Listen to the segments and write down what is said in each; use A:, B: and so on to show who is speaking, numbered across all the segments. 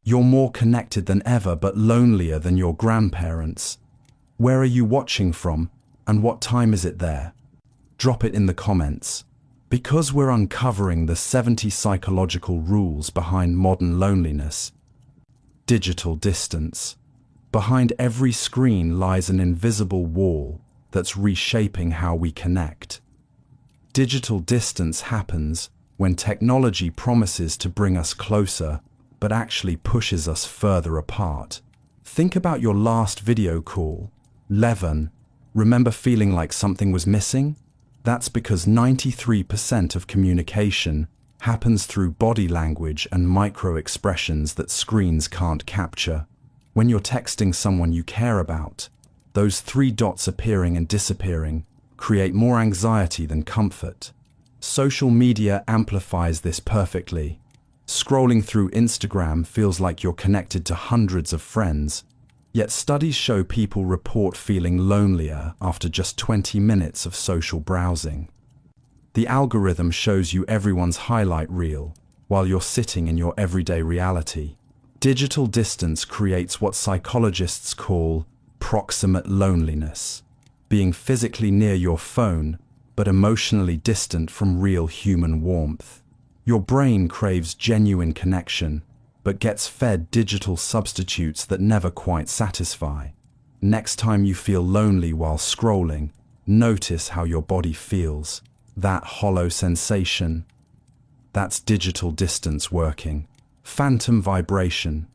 A: You're more connected than ever but lonelier than your grandparents. Where are you watching from, and what time is it there? Drop it in the comments. Because we're uncovering the 70 psychological rules behind modern loneliness. Digital distance. Behind every screen lies an invisible wall that's reshaping how we connect. Digital distance happens when technology promises to bring us closer, but actually pushes us further apart. Think about your last video call. 11. Remember feeling like something was missing? That's because 93% of communication happens through body language and micro-expressions that screens can't capture. When you're texting someone you care about, those 3 dots appearing and disappearing create more anxiety than comfort. Social media amplifies this perfectly. Scrolling through Instagram feels like you're connected to hundreds of friends, yet studies show people report feeling lonelier after just 20 minutes of social browsing. The algorithm shows you everyone's highlight reel while you're sitting in your everyday reality. Digital distance creates what psychologists call proximate loneliness, being physically near your phone but emotionally distant from real human warmth. Your brain craves genuine connection, but gets fed digital substitutes that never quite satisfy. Next time you feel lonely while scrolling, notice how your body feels. That hollow sensation. That's digital distance working. Phantom vibration.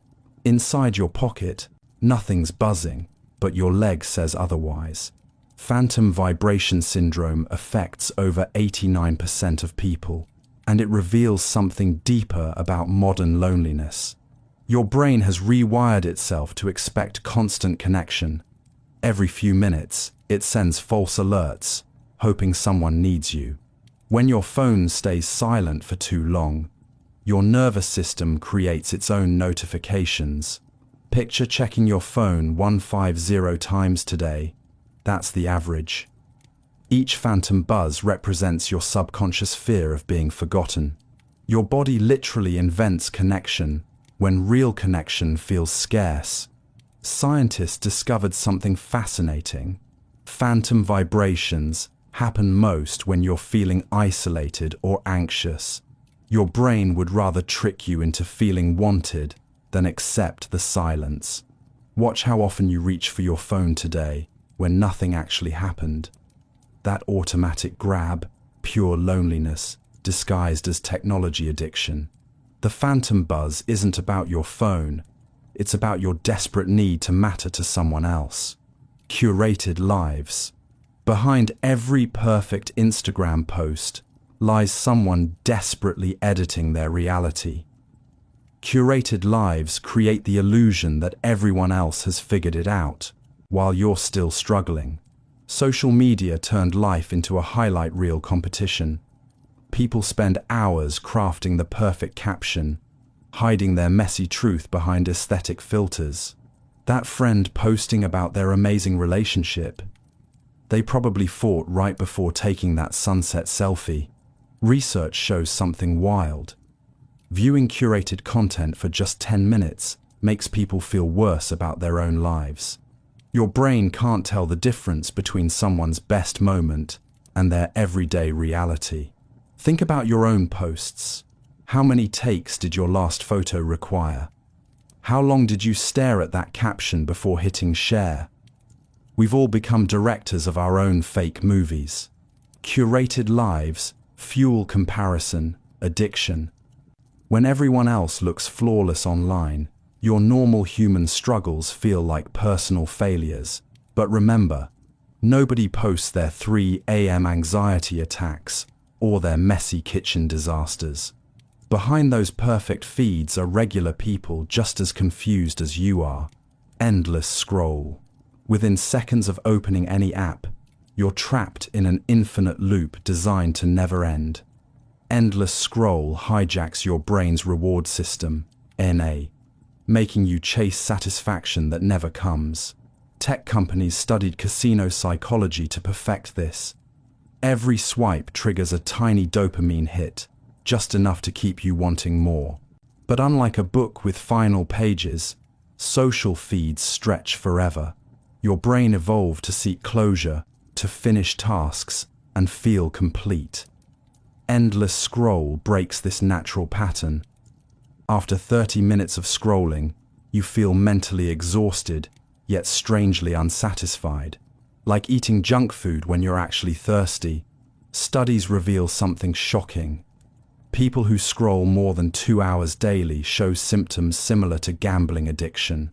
A: Inside your pocket, nothing's buzzing, but your leg says otherwise. Phantom vibration syndrome affects over 89% of people, and it reveals something deeper about modern loneliness. Your brain has rewired itself to expect constant connection. Every few minutes, it sends false alerts, hoping someone needs you. When your phone stays silent for too long, your nervous system creates its own notifications. Picture checking your phone 150 times today. That's the average. Each phantom buzz represents your subconscious fear of being forgotten. Your body literally invents connection when real connection feels scarce. Scientists discovered something fascinating. Phantom vibrations happen most when you're feeling isolated or anxious. Your brain would rather trick you into feeling wanted than accept the silence. Watch how often you reach for your phone today when nothing actually happened. That automatic grab, pure loneliness, disguised as technology addiction. The phantom buzz isn't about your phone, it's about your desperate need to matter to someone else. Curated lives. Behind every perfect Instagram post lies someone desperately editing their reality. Curated lives create the illusion that everyone else has figured it out, while you're still struggling. Social media turned life into a highlight reel competition. People spend hours crafting the perfect caption, hiding their messy truth behind aesthetic filters. That friend posting about their amazing relationship, they probably fought right before taking that sunset selfie. Research shows something wild. Viewing curated content for just 10 minutes makes people feel worse about their own lives. Your brain can't tell the difference between someone's best moment and their everyday reality. Think about your own posts. How many takes did your last photo require? How long did you stare at that caption before hitting share? We've all become directors of our own fake movies. Curated lives fuel comparison, addiction. When everyone else looks flawless online, your normal human struggles feel like personal failures. But remember, nobody posts their 3 a.m. anxiety attacks or their messy kitchen disasters. Behind those perfect feeds are regular people just as confused as you are. Endless scroll. Within seconds of opening any app, you're trapped in an infinite loop designed to never end. Endless scroll hijacks your brain's reward system, NA, making you chase satisfaction that never comes. Tech companies studied casino psychology to perfect this. Every swipe triggers a tiny dopamine hit, just enough to keep you wanting more. But unlike a book with final pages, social feeds stretch forever. Your brain evolved to seek closure, to finish tasks, and feel complete. Endless scroll breaks this natural pattern. After 30 minutes of scrolling, you feel mentally exhausted, yet strangely unsatisfied. Like eating junk food when you're actually thirsty. Studies reveal something shocking. People who scroll more than 2 hours daily show symptoms similar to gambling addiction.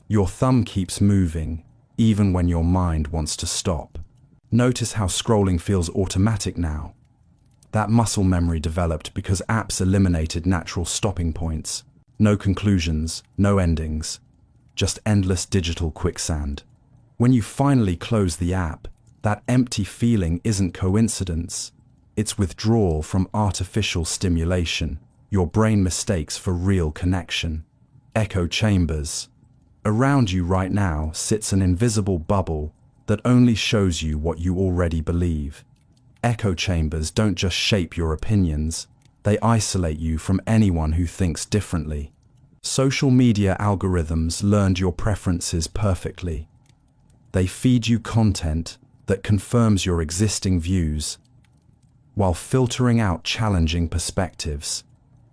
A: Your thumb keeps moving, even when your mind wants to stop. Notice how scrolling feels automatic now. That muscle memory developed because apps eliminated natural stopping points. No conclusions, no endings, just endless digital quicksand. When you finally close the app, that empty feeling isn't coincidence. It's withdrawal from artificial stimulation. Your brain mistakes for real connection. Echo chambers. Around you right now sits an invisible bubble that only shows you what you already believe. Echo chambers don't just shape your opinions, they isolate you from anyone who thinks differently. Social media algorithms learned your preferences perfectly. They feed you content that confirms your existing views, while filtering out challenging perspectives.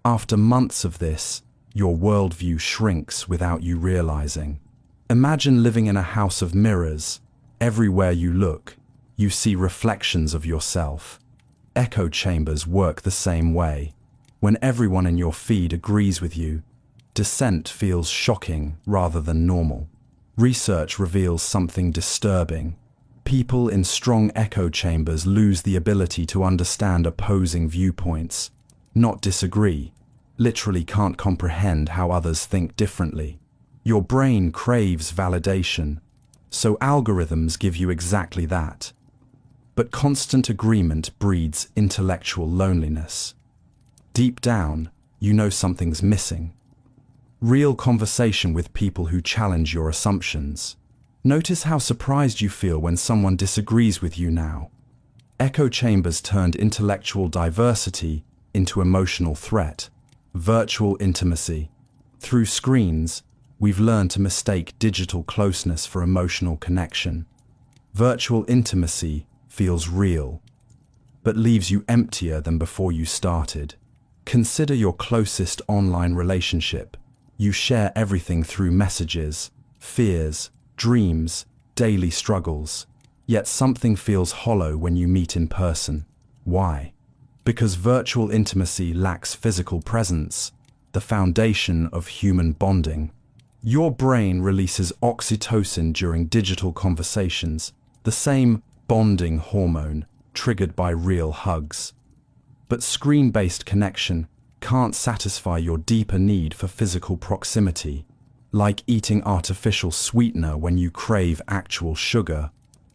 A: After months of this, your worldview shrinks without you realizing. Imagine living in a house of mirrors. Everywhere you look, you see reflections of yourself. Echo chambers work the same way. When everyone in your feed agrees with you, dissent feels shocking rather than normal. Research reveals something disturbing. People in strong echo chambers lose the ability to understand opposing viewpoints, not disagree, literally can't comprehend how others think differently. Your brain craves validation, so algorithms give you exactly that. But constant agreement breeds intellectual loneliness. Deep down, you know something's missing. Real conversation with people who challenge your assumptions. Notice how surprised you feel when someone disagrees with you now. Echo chambers turned intellectual diversity into emotional threat. Virtual intimacy. Through screens, we've learned to mistake digital closeness for emotional connection. Virtual intimacy feels real, but leaves you emptier than before you started. Consider your closest online relationship. You share everything through messages, fears, dreams, daily struggles. Yet something feels hollow when you meet in person. Why? Because virtual intimacy lacks physical presence, the foundation of human bonding. Your brain releases oxytocin during digital conversations, the same bonding hormone triggered by real hugs. But screen-based connection can't satisfy your deeper need for physical proximity, like eating artificial sweetener when you crave actual sugar.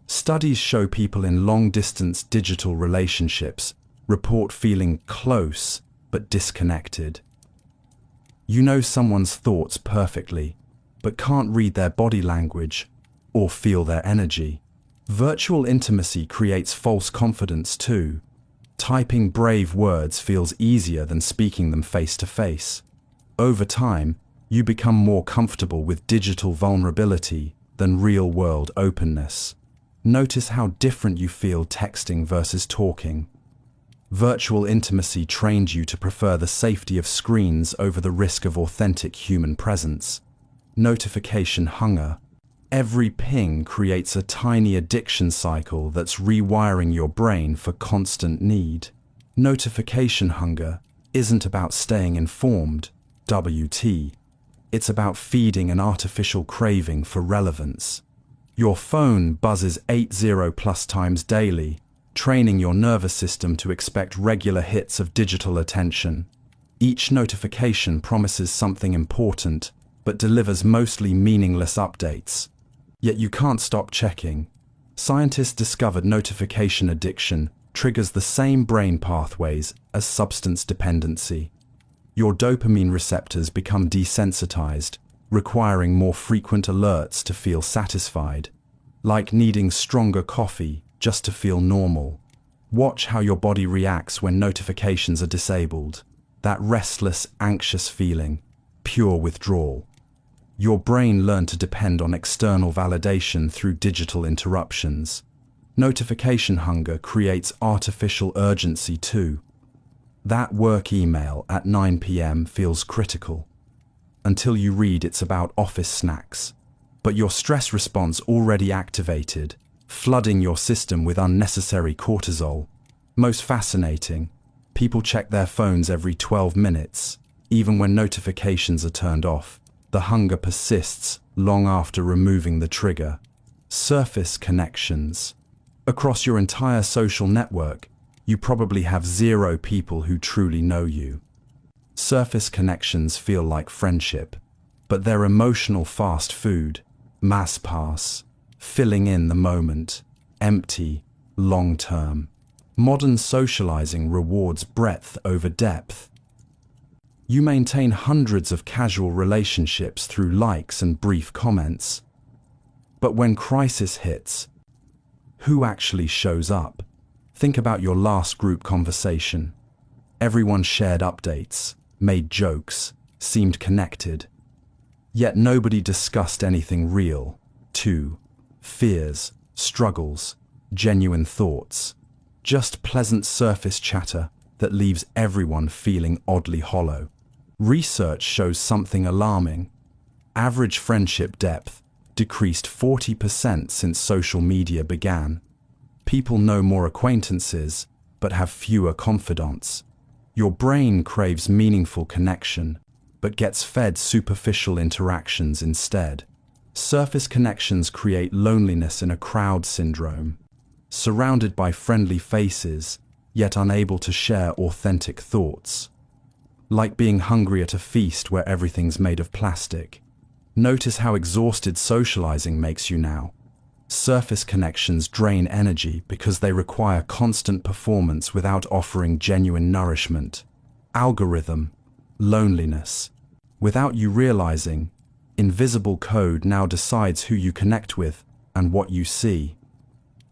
A: Studies show people in long-distance digital relationships report feeling close but disconnected. You know someone's thoughts perfectly, but can't read their body language or feel their energy. Virtual intimacy creates false confidence too. Typing brave words feels easier than speaking them face to face. Over time, you become more comfortable with digital vulnerability than real-world openness. Notice how different you feel texting versus talking. Virtual intimacy trained you to prefer the safety of screens over the risk of authentic human presence. Notification hunger. Every ping creates a tiny addiction cycle that's rewiring your brain for constant need. Notification hunger isn't about staying informed, WT. It's about feeding an artificial craving for relevance. Your phone buzzes 80+ times daily, training your nervous system to expect regular hits of digital attention. Each notification promises something important, but delivers mostly meaningless updates. Yet you can't stop checking. Scientists discovered notification addiction triggers the same brain pathways as substance dependency. Your dopamine receptors become desensitized, requiring more frequent alerts to feel satisfied, like needing stronger coffee just to feel normal. Watch how your body reacts when notifications are disabled. That restless, anxious feeling, pure withdrawal. Your brain learned to depend on external validation through digital interruptions. Notification hunger creates artificial urgency too. That work email at 9 p.m. feels critical, until you read it's about office snacks. But your stress response already activated, flooding your system with unnecessary cortisol. Most fascinating, people check their phones every 12 minutes, even when notifications are turned off. The hunger persists long after removing the trigger. Surface connections. Across your entire social network, you probably have 0 people who truly know you. Surface connections feel like friendship, but they're emotional fast food, mass pass, filling in the moment, empty, long-term. Modern socializing rewards breadth over depth. You maintain hundreds of casual relationships through likes and brief comments. But when crisis hits, who actually shows up? Think about your last group conversation. Everyone shared updates, made jokes, seemed connected. Yet nobody discussed anything real. Fears, struggles, genuine thoughts. Just pleasant surface chatter that leaves everyone feeling oddly hollow. Research shows something alarming. Average friendship depth decreased 40% since social media began. People know more acquaintances, but have fewer confidants. Your brain craves meaningful connection, but gets fed superficial interactions instead. Surface connections create loneliness in a crowd syndrome. Surrounded by friendly faces, yet unable to share authentic thoughts. Like being hungry at a feast where everything's made of plastic. Notice how exhausted socializing makes you now. Surface connections drain energy because they require constant performance without offering genuine nourishment. Algorithm, loneliness. Without you realizing, invisible code now decides who you connect with and what you see.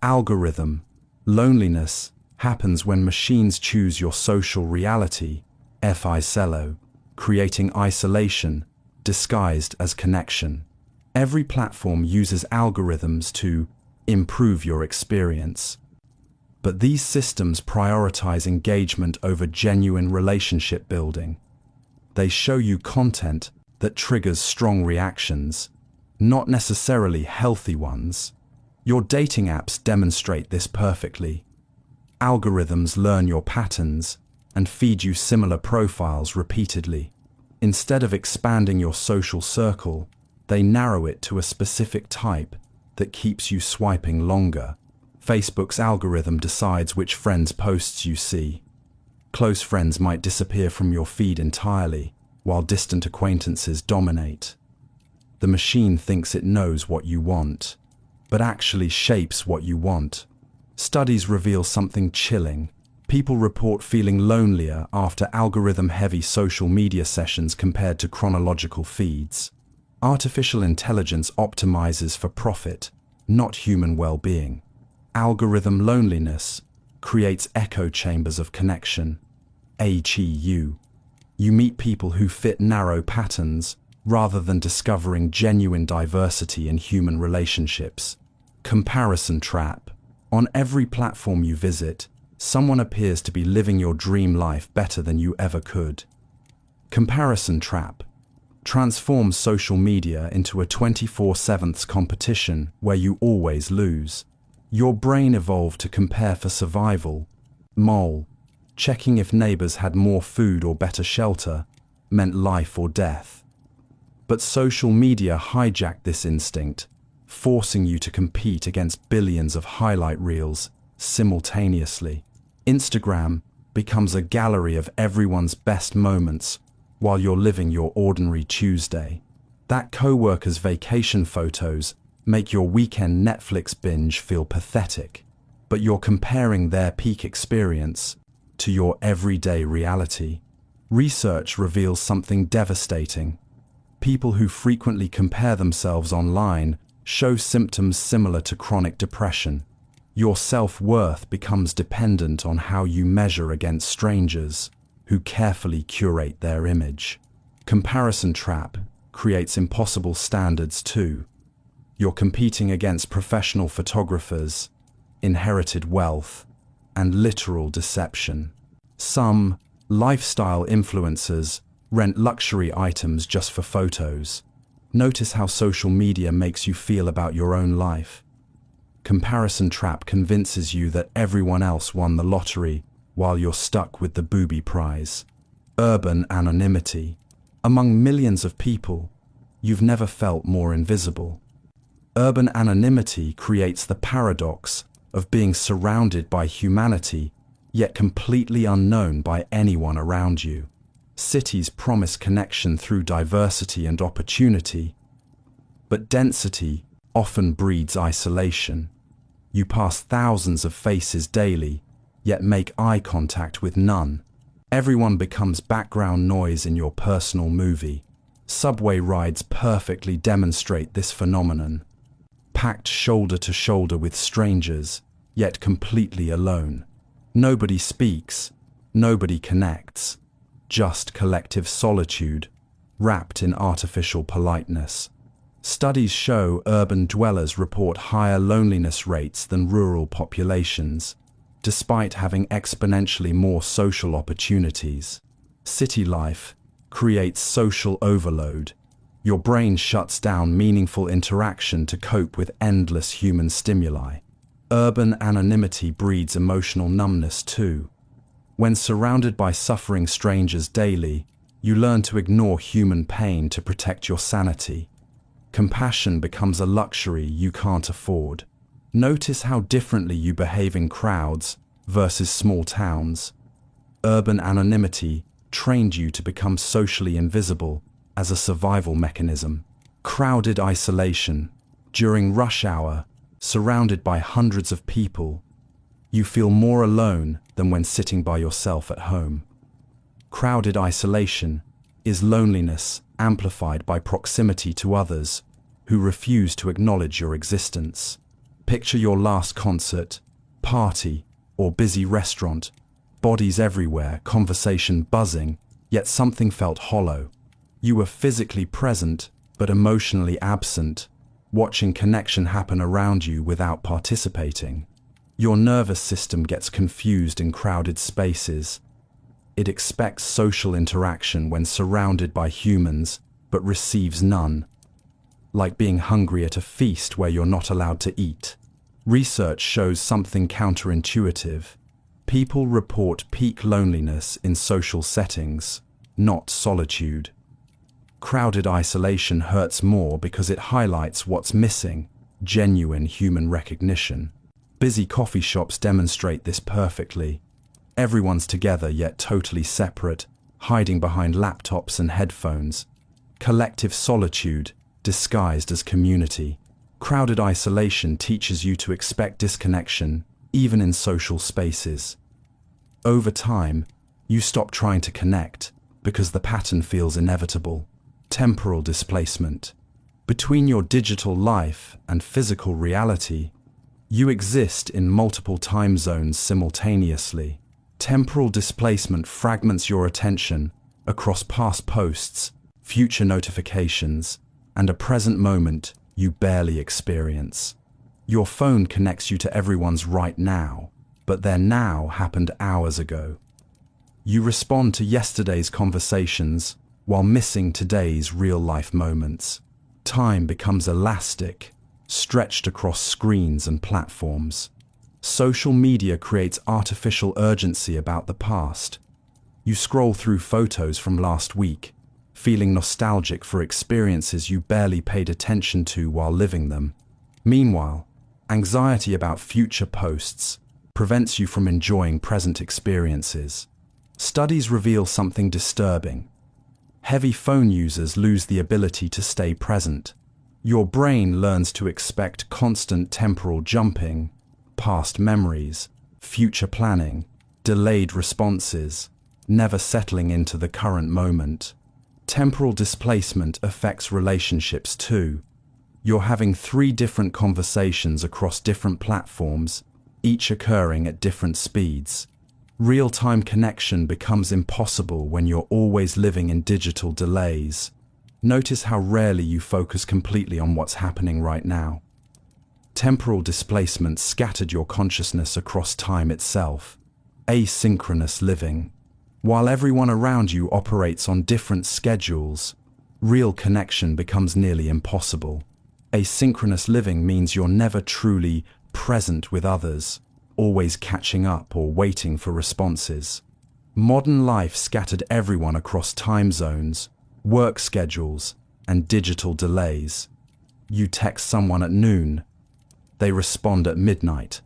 A: Algorithm, loneliness, happens when machines choose your social reality, FICELO, creating isolation, disguised as connection. Every platform uses algorithms to improve your experience. But these systems prioritize engagement over genuine relationship building. They show you content that triggers strong reactions, not necessarily healthy ones. Your dating apps demonstrate this perfectly. Algorithms learn your patterns and feed you similar profiles repeatedly. Instead of expanding your social circle, they narrow it to a specific type that keeps you swiping longer. Facebook's algorithm decides which friends' posts you see. Close friends might disappear from your feed entirely, while distant acquaintances dominate. The machine thinks it knows what you want, but actually shapes what you want. Studies reveal something chilling. People report feeling lonelier after algorithm-heavy social media sessions compared to chronological feeds. Artificial intelligence optimizes for profit, not human well-being. Algorithm loneliness creates echo chambers of connection. HEU. You meet people who fit narrow patterns rather than discovering genuine diversity in human relationships. Comparison trap. On every platform you visit, someone appears to be living your dream life better than you ever could. Comparison trap transforms social media into a 24/7 competition where you always lose. Your brain evolved to compare for survival. Mole, checking if neighbors had more food or better shelter, meant life or death. But social media hijacked this instinct, forcing you to compete against billions of highlight reels simultaneously. Instagram becomes a gallery of everyone's best moments while you're living your ordinary Tuesday. That coworker's vacation photos make your weekend Netflix binge feel pathetic, but you're comparing their peak experience to your everyday reality. Research reveals something devastating. People who frequently compare themselves online show symptoms similar to chronic depression. Your self-worth becomes dependent on how you measure against strangers. who carefully curate their image. Comparison trap creates impossible standards too. You're competing against professional photographers, inherited wealth, and literal deception. Some lifestyle influencers rent luxury items just for photos. Notice how social media makes you feel about your own life. Comparison trap convinces you that everyone else won the lottery while you're stuck with the booby prize. Urban anonymity. Among millions of people, you've never felt more invisible. Urban anonymity creates the paradox of being surrounded by humanity, yet completely unknown by anyone around you. Cities promise connection through diversity and opportunity, but density often breeds isolation. You pass thousands of faces daily, yet make eye contact with none. Everyone becomes background noise in your personal movie. Subway rides perfectly demonstrate this phenomenon. Packed shoulder to shoulder with strangers, yet completely alone. Nobody speaks, nobody connects. Just collective solitude, wrapped in artificial politeness. Studies show urban dwellers report higher loneliness rates than rural populations, despite having exponentially more social opportunities. City life creates social overload. Your brain shuts down meaningful interaction to cope with endless human stimuli. Urban anonymity breeds emotional numbness too. When surrounded by suffering strangers daily, you learn to ignore human pain to protect your sanity. Compassion becomes a luxury you can't afford. Notice how differently you behave in crowds versus small towns. Urban anonymity trained you to become socially invisible as a survival mechanism. Crowded isolation. During rush hour, surrounded by hundreds of people, you feel more alone than when sitting by yourself at home. Crowded isolation is loneliness amplified by proximity to others who refuse to acknowledge your existence. Picture your last concert, party, or busy restaurant. Bodies everywhere, conversation buzzing, yet something felt hollow. You were physically present, but emotionally absent, watching connection happen around you without participating. Your nervous system gets confused in crowded spaces. It expects social interaction when surrounded by humans, but receives none. Like being hungry at a feast where you're not allowed to eat. Research shows something counterintuitive. People report peak loneliness in social settings, not solitude. Crowded isolation hurts more because it highlights what's missing: genuine human recognition. Busy coffee shops demonstrate this perfectly. Everyone's together yet totally separate, hiding behind laptops and headphones. Collective solitude disguised as community. Crowded isolation teaches you to expect disconnection, even in social spaces. Over time, you stop trying to connect because the pattern feels inevitable. Temporal displacement. Between your digital life and physical reality, you exist in multiple time zones simultaneously. Temporal displacement fragments your attention across past posts, future notifications, and a present moment you barely experience. Your phone connects you to everyone's right now, but their now happened hours ago. You respond to yesterday's conversations while missing today's real-life moments. Time becomes elastic, stretched across screens and platforms. Social media creates artificial urgency about the past. You scroll through photos from last week, feeling nostalgic for experiences you barely paid attention to while living them. Meanwhile, anxiety about future posts prevents you from enjoying present experiences. Studies reveal something disturbing. Heavy phone users lose the ability to stay present. Your brain learns to expect constant temporal jumping, past memories, future planning, delayed responses, never settling into the current moment. Temporal displacement affects relationships too. You're having 3 different conversations across different platforms, each occurring at different speeds. Real-time connection becomes impossible when you're always living in digital delays. Notice how rarely you focus completely on what's happening right now. Temporal displacement scattered your consciousness across time itself. Asynchronous living. While everyone around you operates on different schedules, real connection becomes nearly impossible. Asynchronous living means you're never truly present with others, always catching up or waiting for responses. Modern life scattered everyone across time zones, work schedules, and digital delays. You text someone at noon. They respond at midnight.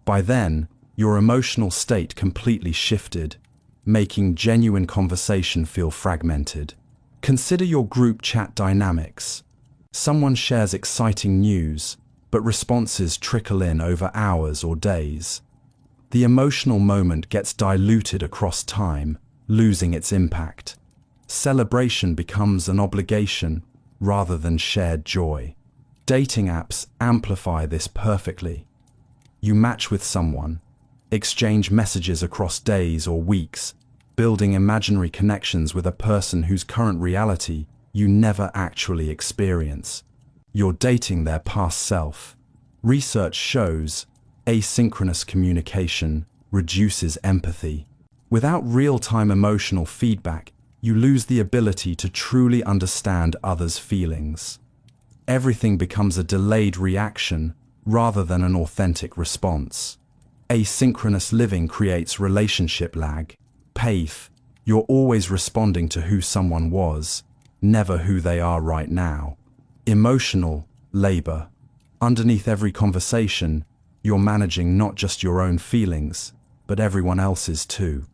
A: By then, your emotional state completely shifted, making genuine conversation feel fragmented. Consider your group chat dynamics. Someone shares exciting news, but responses trickle in over hours or days. The emotional moment gets diluted across time, losing its impact. Celebration becomes an obligation rather than shared joy. Dating apps amplify this perfectly. You match with someone, exchange messages across days or weeks, building imaginary connections with a person whose current reality you never actually experience. You're dating their past self. Research shows asynchronous communication reduces empathy. Without real-time emotional feedback, you lose the ability to truly understand others' feelings. Everything becomes a delayed reaction rather than an authentic response. Asynchronous living creates relationship lag. PAIF, you're always responding to who someone was, never who they are right now. Emotional labor. Underneath every conversation, you're managing not just your own feelings, but everyone else's too.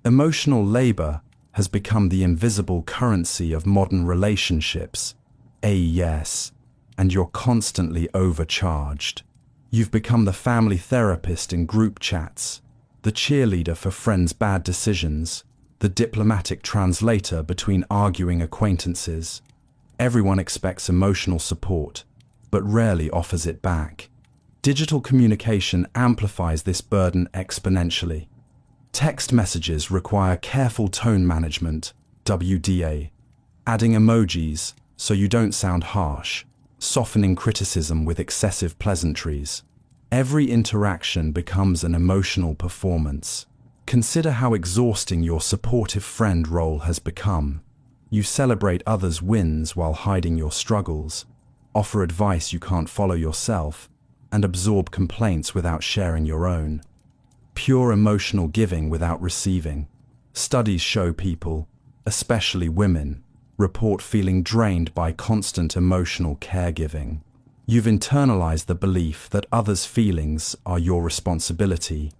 A: Emotional labor has become the invisible currency of modern relationships. Yes, and you're constantly overcharged. You've become the family therapist in group chats, the cheerleader for friends' bad decisions, the diplomatic translator between arguing acquaintances. Everyone expects emotional support, but rarely offers it back. Digital communication amplifies this burden exponentially. Text messages require careful tone management, WDA, adding emojis so you don't sound harsh, softening criticism with excessive pleasantries. Every interaction becomes an emotional performance. Consider how exhausting your supportive friend role has become. You celebrate others' wins while hiding your struggles, offer advice you can't follow yourself, and absorb complaints without sharing your own. Pure emotional giving without receiving. Studies show people, especially women, report feeling drained by constant emotional caregiving. You've internalized the belief that others' feelings are your responsibility,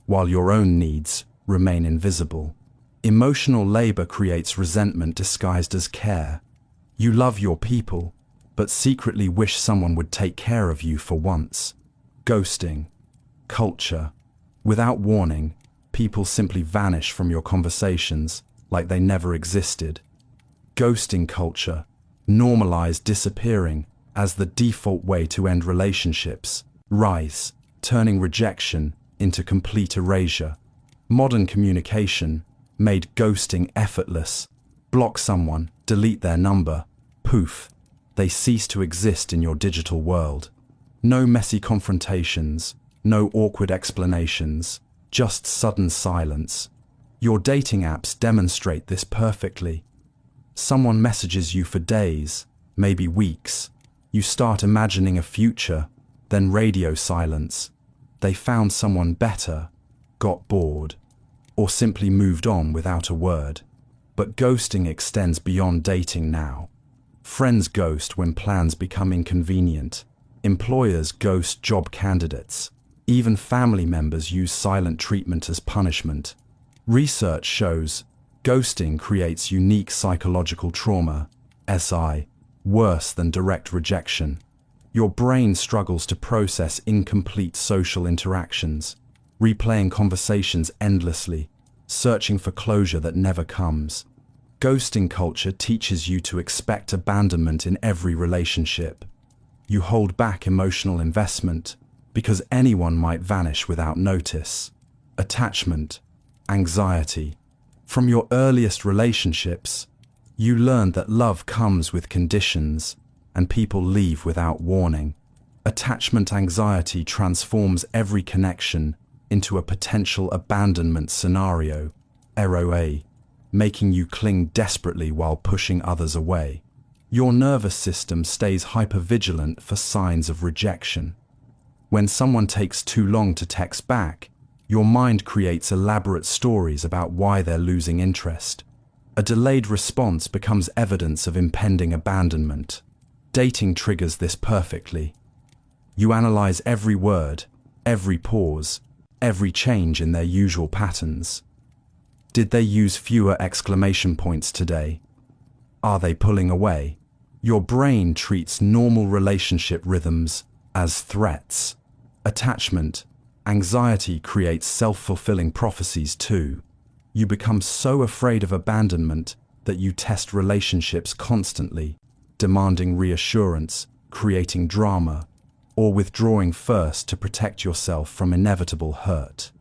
A: while your own needs remain invisible. Emotional labor creates resentment disguised as care. You love your people, but secretly wish someone would take care of you for once. Ghosting. Culture. Without warning, people simply vanish from your conversations like they never existed. Ghosting culture normalized disappearing as the default way to end relationships. Rise, turning rejection into complete erasure. Modern communication made ghosting effortless. Block someone, delete their number. Poof, they cease to exist in your digital world. No messy confrontations, no awkward explanations, just sudden silence. Your dating apps demonstrate this perfectly. Someone messages you for days, maybe weeks. You start imagining a future, then radio silence. They found someone better, got bored, or simply moved on without a word. But ghosting extends beyond dating now. Friends ghost when plans become inconvenient. Employers ghost job candidates. Even family members use silent treatment as punishment. Research shows ghosting creates unique psychological trauma, SI, worse than direct rejection. Your brain struggles to process incomplete social interactions, replaying conversations endlessly, searching for closure that never comes. Ghosting culture teaches you to expect abandonment in every relationship. You hold back emotional investment because anyone might vanish without notice. Attachment. anxiety. From your earliest relationships, you learned that love comes with conditions and people leave without warning. Attachment anxiety transforms every connection into a potential abandonment scenario, ROA, making you cling desperately while pushing others away. Your nervous system stays hypervigilant for signs of rejection. When someone takes too long to text back, your mind creates elaborate stories about why they're losing interest. A delayed response becomes evidence of impending abandonment. Dating triggers this perfectly. You analyze every word, every pause, every change in their usual patterns. Did they use fewer exclamation points today? Are they pulling away? Your brain treats normal relationship rhythms as threats. Attachment anxiety creates self-fulfilling prophecies too. You become so afraid of abandonment that you test relationships constantly, demanding reassurance, creating drama, or withdrawing first to protect yourself from inevitable hurt.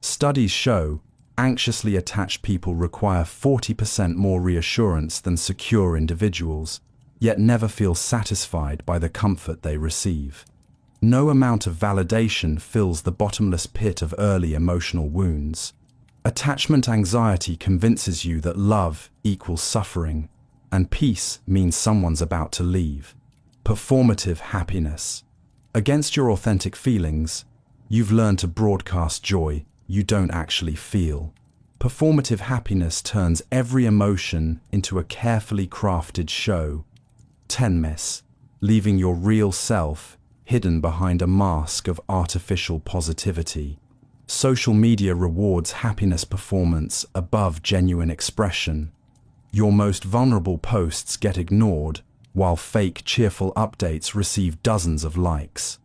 A: Studies show anxiously attached people require 40% more reassurance than secure individuals, yet never feel satisfied by the comfort they receive. No amount of validation fills the bottomless pit of early emotional wounds. Attachment anxiety convinces you that love equals suffering, and peace means someone's about to leave. Performative happiness. Against your authentic feelings, you've learned to broadcast joy you don't actually feel. Performative happiness turns every emotion into a carefully crafted show. Tenmis, leaving your real self hidden behind a mask of artificial positivity. Social media rewards happiness performance above genuine expression. Your most vulnerable posts get ignored, while fake cheerful updates receive dozens of likes.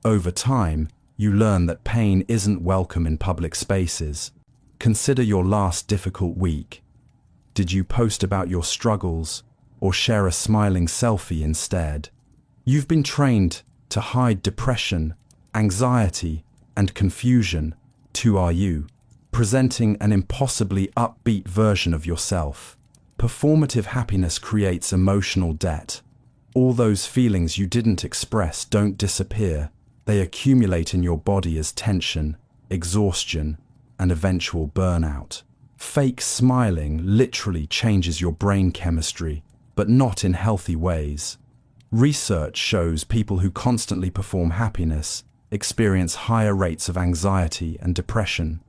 A: Over time, you learn that pain isn't welcome in public spaces. Consider your last difficult week. Did you post about your struggles, or share a smiling selfie instead? You've been trained to hide depression, anxiety, and confusion. Too are you, presenting an impossibly upbeat version of yourself. Performative happiness creates emotional debt. All those feelings you didn't express don't disappear. They accumulate in your body as tension, exhaustion, and eventual burnout. Fake smiling literally changes your brain chemistry, but not in healthy ways. Research shows people who constantly perform happiness experience higher rates of anxiety and depression.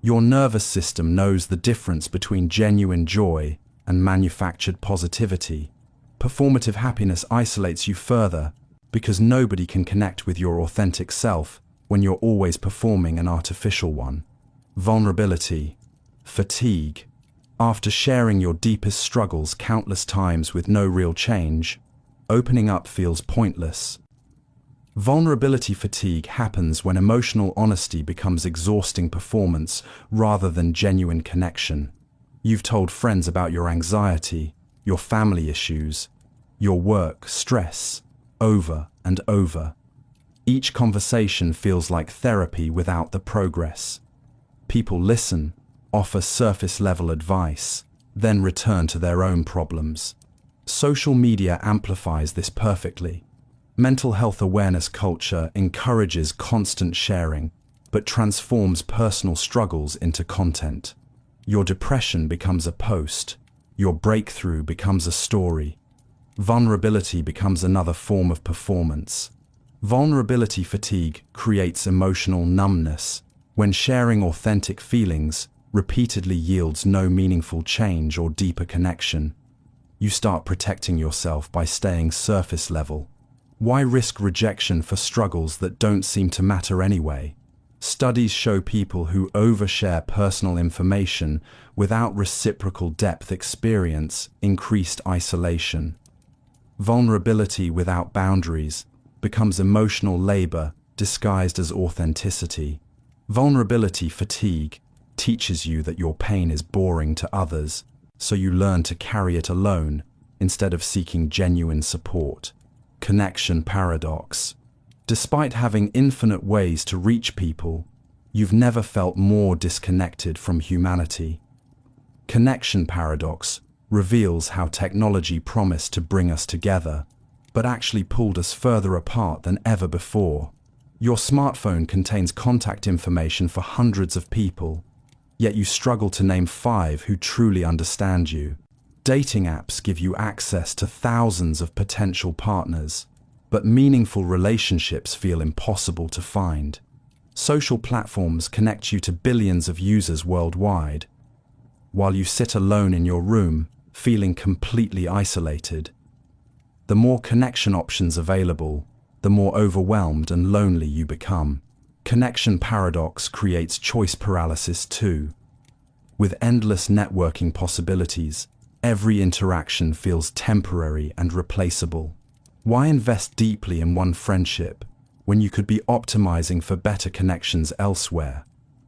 A: Your nervous system knows the difference between genuine joy and manufactured positivity. Performative happiness isolates you further because nobody can connect with your authentic self when you're always performing an artificial one. Vulnerability, fatigue. After sharing your deepest struggles countless times with no real change, opening up feels pointless. Vulnerability fatigue happens when emotional honesty becomes exhausting performance rather than genuine connection. You've told friends about your anxiety, your family issues, your work stress, over and over. Each conversation feels like therapy without the progress. People listen, offer surface-level advice, then return to their own problems. Social media amplifies this perfectly. Mental health awareness culture encourages constant sharing, but transforms personal struggles into content. Your depression becomes a post. Your breakthrough becomes a story. Vulnerability becomes another form of performance. Vulnerability fatigue creates emotional numbness. When sharing authentic feelings repeatedly yields no meaningful change or deeper connection, you start protecting yourself by staying surface level. Why risk rejection for struggles that don't seem to matter anyway? Studies show people who overshare personal information without reciprocal depth experience increased isolation. Vulnerability without boundaries becomes emotional labor disguised as authenticity. Vulnerability fatigue teaches you that your pain is boring to others, so you learn to carry it alone instead of seeking genuine support. Connection paradox. Despite having infinite ways to reach people, you've never felt more disconnected from humanity. Connection paradox reveals how technology promised to bring us together, but actually pulled us further apart than ever before. Your smartphone contains contact information for hundreds of people, yet you struggle to name 5 who truly understand you. Dating apps give you access to thousands of potential partners, but meaningful relationships feel impossible to find. Social platforms connect you to billions of users worldwide, while you sit alone in your room, feeling completely isolated. The more connection options available, the more overwhelmed and lonely you become. Connection paradox creates choice paralysis too. With endless networking possibilities, every interaction feels temporary and replaceable. Why invest deeply in one friendship when you could be optimizing for better connections elsewhere?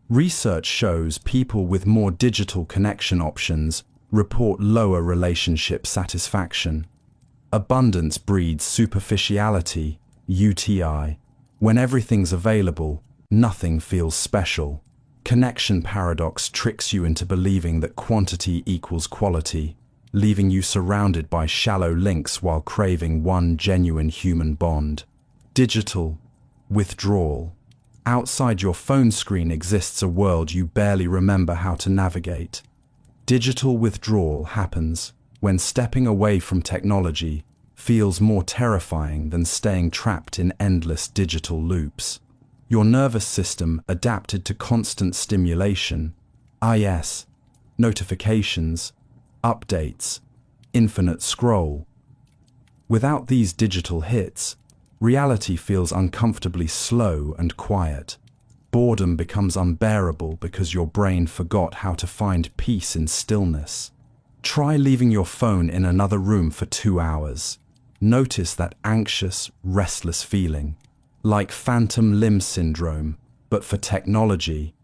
A: Research shows people with more digital connection options report lower relationship satisfaction. Abundance breeds superficiality, UTI. When everything's available, nothing feels special. Connection paradox tricks you into believing that quantity equals quality, leaving you surrounded by shallow links while craving one genuine human bond. Digital withdrawal. Outside your phone screen exists a world you barely remember how to navigate. Digital withdrawal happens when stepping away from technology feels more terrifying than staying trapped in endless digital loops. Your nervous system adapted to constant stimulation, IS, notifications, updates, infinite scroll. Without these digital hits, reality feels uncomfortably slow and quiet. Boredom becomes unbearable because your brain forgot how to find peace in stillness. Try leaving your phone in another room for 2 hours. Notice that anxious, restless feeling, like phantom limb syndrome, but for technology.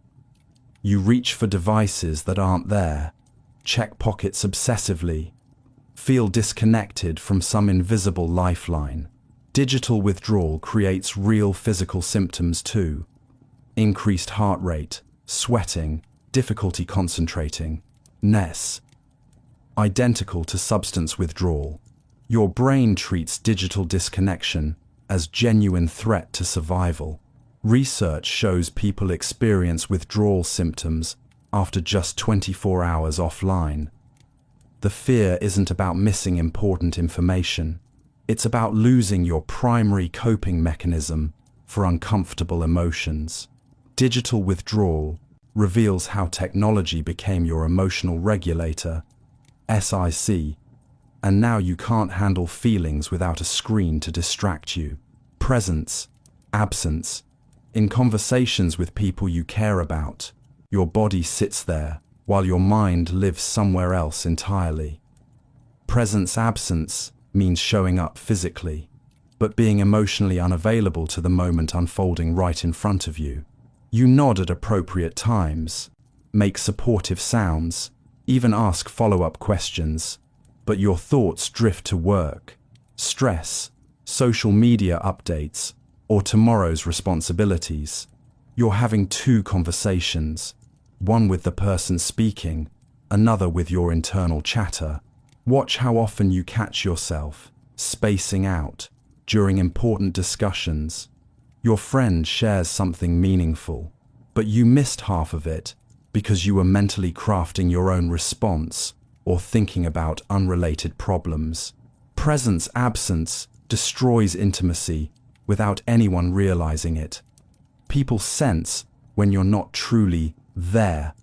A: You reach for devices that aren't there, check pockets obsessively, feel disconnected from some invisible lifeline. Digital withdrawal creates real physical symptoms too. Increased heart rate, sweating, difficulty concentrating, NES. Identical to substance withdrawal. Your brain treats digital disconnection as genuine threat to survival. Research shows people experience withdrawal symptoms after just 24 hours offline. The fear isn't about missing important information. It's about losing your primary coping mechanism for uncomfortable emotions. Digital withdrawal reveals how technology became your emotional regulator, SIC, and now you can't handle feelings without a screen to distract you. Presence, absence. In conversations with people you care about, your body sits there while your mind lives somewhere else entirely. Presence-absence means showing up physically, but being emotionally unavailable to the moment unfolding right in front of you. You nod at appropriate times, make supportive sounds, even ask follow-up questions, but your thoughts drift to work, stress, social media updates, or tomorrow's responsibilities. You're having 2 conversations, one with the person speaking, another with your internal chatter. Watch how often you catch yourself spacing out during important discussions. Your friend shares something meaningful, but you missed half of it because you were mentally crafting your own response or thinking about unrelated problems. Presence-absence destroys intimacy without anyone realizing it. People sense when you're not truly there.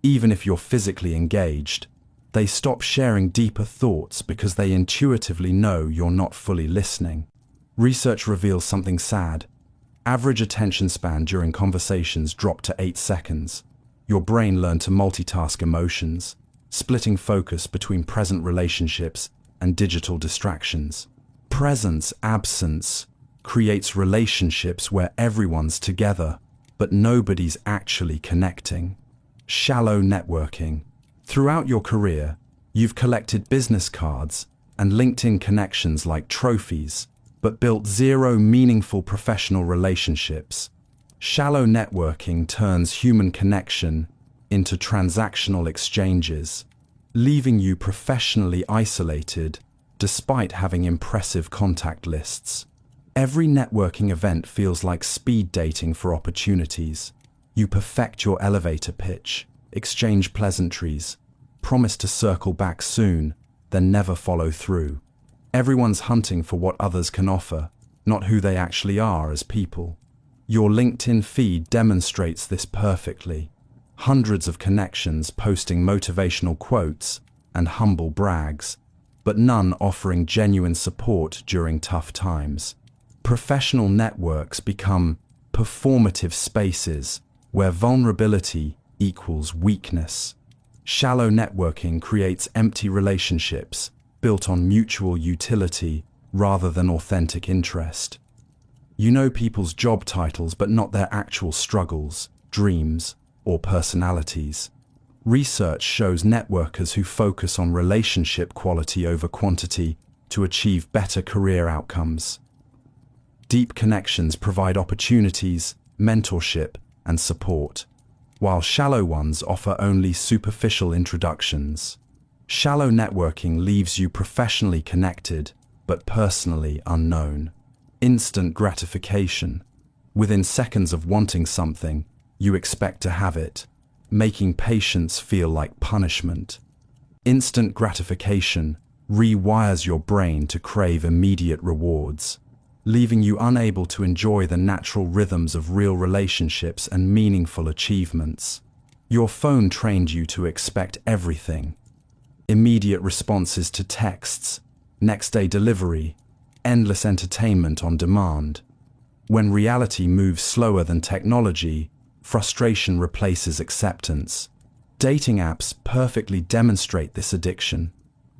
A: Even if you're physically engaged, they stop sharing deeper thoughts because they intuitively know you're not fully listening. Research reveals something sad. Average attention span during conversations dropped to 8 seconds. Your brain learned to multitask emotions, splitting focus between present relationships and digital distractions. Presence-absence creates relationships where everyone's together, but nobody's actually connecting. Shallow networking. Throughout your career, you've collected business cards and LinkedIn connections like trophies, but built 0 meaningful professional relationships. Shallow networking turns human connection into transactional exchanges, leaving you professionally isolated despite having impressive contact lists. Every networking event feels like speed dating for opportunities. You perfect your elevator pitch, exchange pleasantries, promise to circle back soon, then never follow through. Everyone's hunting for what others can offer, not who they actually are as people. Your LinkedIn feed demonstrates this perfectly. Hundreds of connections posting motivational quotes and humble brags, but none offering genuine support during tough times. Professional networks become performative spaces where vulnerability equals weakness. Shallow networking creates empty relationships built on mutual utility rather than authentic interest. You know people's job titles but not their actual struggles, dreams, or personalities. Research shows networkers who focus on relationship quality over quantity to achieve better career outcomes. Deep connections provide opportunities, mentorship, and support, while shallow ones offer only superficial introductions. Shallow networking leaves you professionally connected, but personally unknown. Instant gratification. Within seconds of wanting something, you expect to have it, making patience feel like punishment. Instant gratification rewires your brain to crave immediate rewards, leaving you unable to enjoy the natural rhythms of real relationships and meaningful achievements. Your phone trained you to expect everything. Immediate responses to texts, next-day delivery, endless entertainment on demand. When reality moves slower than technology, frustration replaces acceptance. Dating apps perfectly demonstrate this addiction.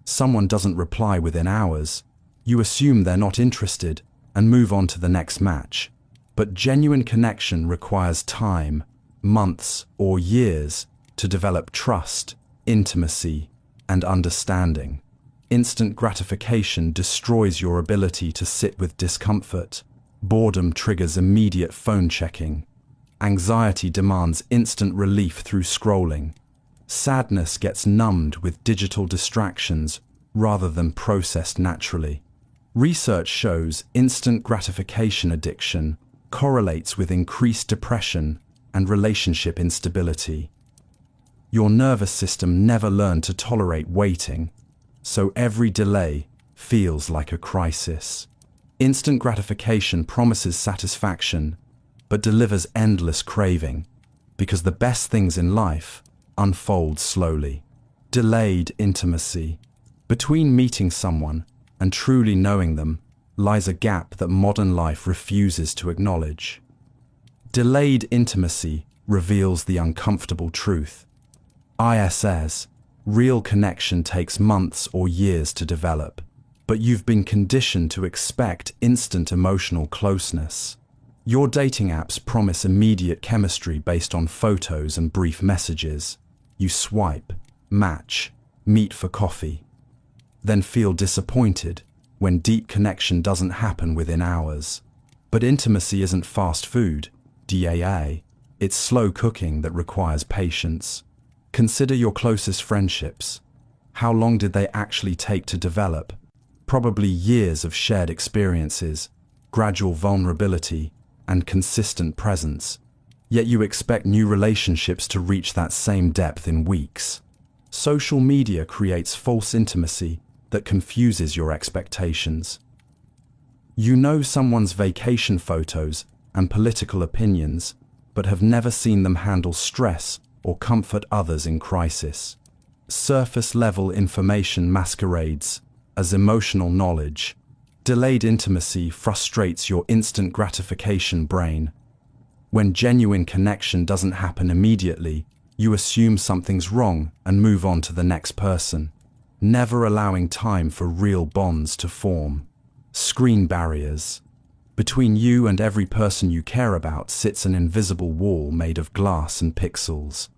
A: Someone doesn't reply within hours. You assume they're not interested and move on to the next match. But genuine connection requires time, months or years to develop trust, intimacy, and understanding. Instant gratification destroys your ability to sit with discomfort. Boredom triggers immediate phone checking. Anxiety demands instant relief through scrolling. Sadness gets numbed with digital distractions rather than processed naturally. Research shows instant gratification addiction correlates with increased depression and relationship instability. Your nervous system never learned to tolerate waiting, so every delay feels like a crisis. Instant gratification promises satisfaction, but delivers endless craving, because the best things in life unfold slowly. Delayed intimacy. Between meeting someone and truly knowing them lies a gap that modern life refuses to acknowledge. Delayed intimacy reveals the uncomfortable truth. ISS, real connection takes months or years to develop, but you've been conditioned to expect instant emotional closeness. Your dating apps promise immediate chemistry based on photos and brief messages. You swipe, match, meet for coffee, then feel disappointed when deep connection doesn't happen within hours. But intimacy isn't fast food, DAA. It's slow cooking that requires patience. Consider your closest friendships. How long did they actually take to develop? Probably years of shared experiences, gradual vulnerability, and consistent presence. Yet you expect new relationships to reach that same depth in weeks. Social media creates false intimacy that confuses your expectations. You know someone's vacation photos and political opinions, but have never seen them handle stress or comfort others in crisis. Surface-level information masquerades as emotional knowledge. Delayed intimacy frustrates your instant gratification brain. When genuine connection doesn't happen immediately, you assume something's wrong and move on to the next person, never allowing time for real bonds to form. Screen barriers. Between you and every person you care about sits an invisible wall made of glass and pixels.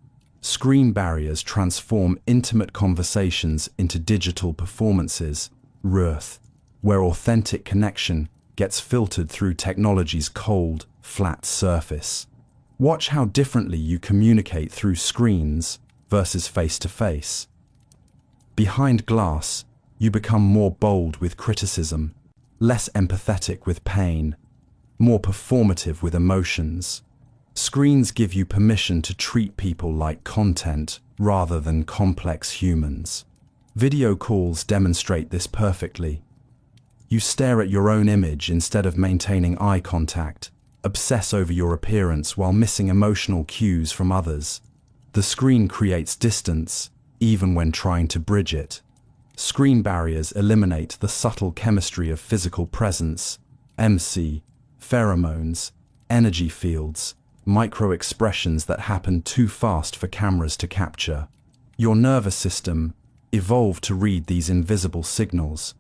A: Screen barriers transform intimate conversations into digital performances, where authentic connection gets filtered through technology's cold, flat surface. Watch how differently you communicate through screens versus face-to-face. Behind glass, you become more bold with criticism, less empathetic with pain, more performative with emotions. Screens give you permission to treat people like content rather than complex humans. Video calls demonstrate this perfectly. You stare at your own image instead of maintaining eye contact, obsess over your appearance while missing emotional cues from others. The screen creates distance, even when trying to bridge it. Screen barriers eliminate the subtle chemistry of physical presence, MC, pheromones, energy fields, micro-expressions that happen too fast for cameras to capture. Your nervous system evolved to read these invisible signals,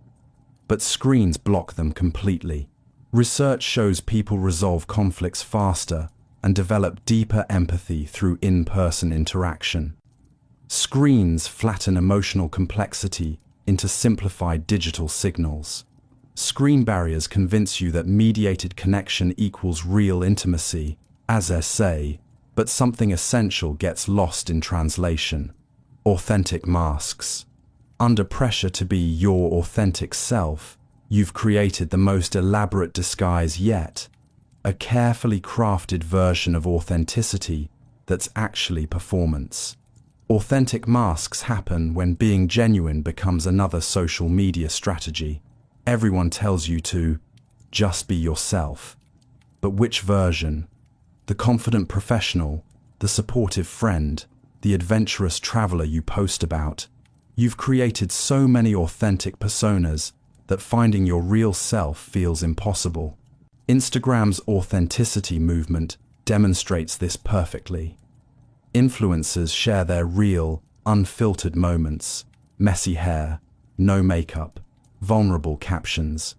A: but screens block them completely. Research shows people resolve conflicts faster and develop deeper empathy through in-person interaction. Screens flatten emotional complexity into simplified digital signals. Screen barriers convince you that mediated connection equals real intimacy, as they say, but something essential gets lost in translation. Authentic masks. Under pressure to be your authentic self, you've created the most elaborate disguise yet, a carefully crafted version of authenticity that's actually performance. Authentic masks happen when being genuine becomes another social media strategy. Everyone tells you to just be yourself. But which version? The confident professional, the supportive friend, the adventurous traveler you post about? You've created so many authentic personas that finding your real self feels impossible. Instagram's authenticity movement demonstrates this perfectly. Influencers share their real, unfiltered moments, messy hair, no makeup, vulnerable captions.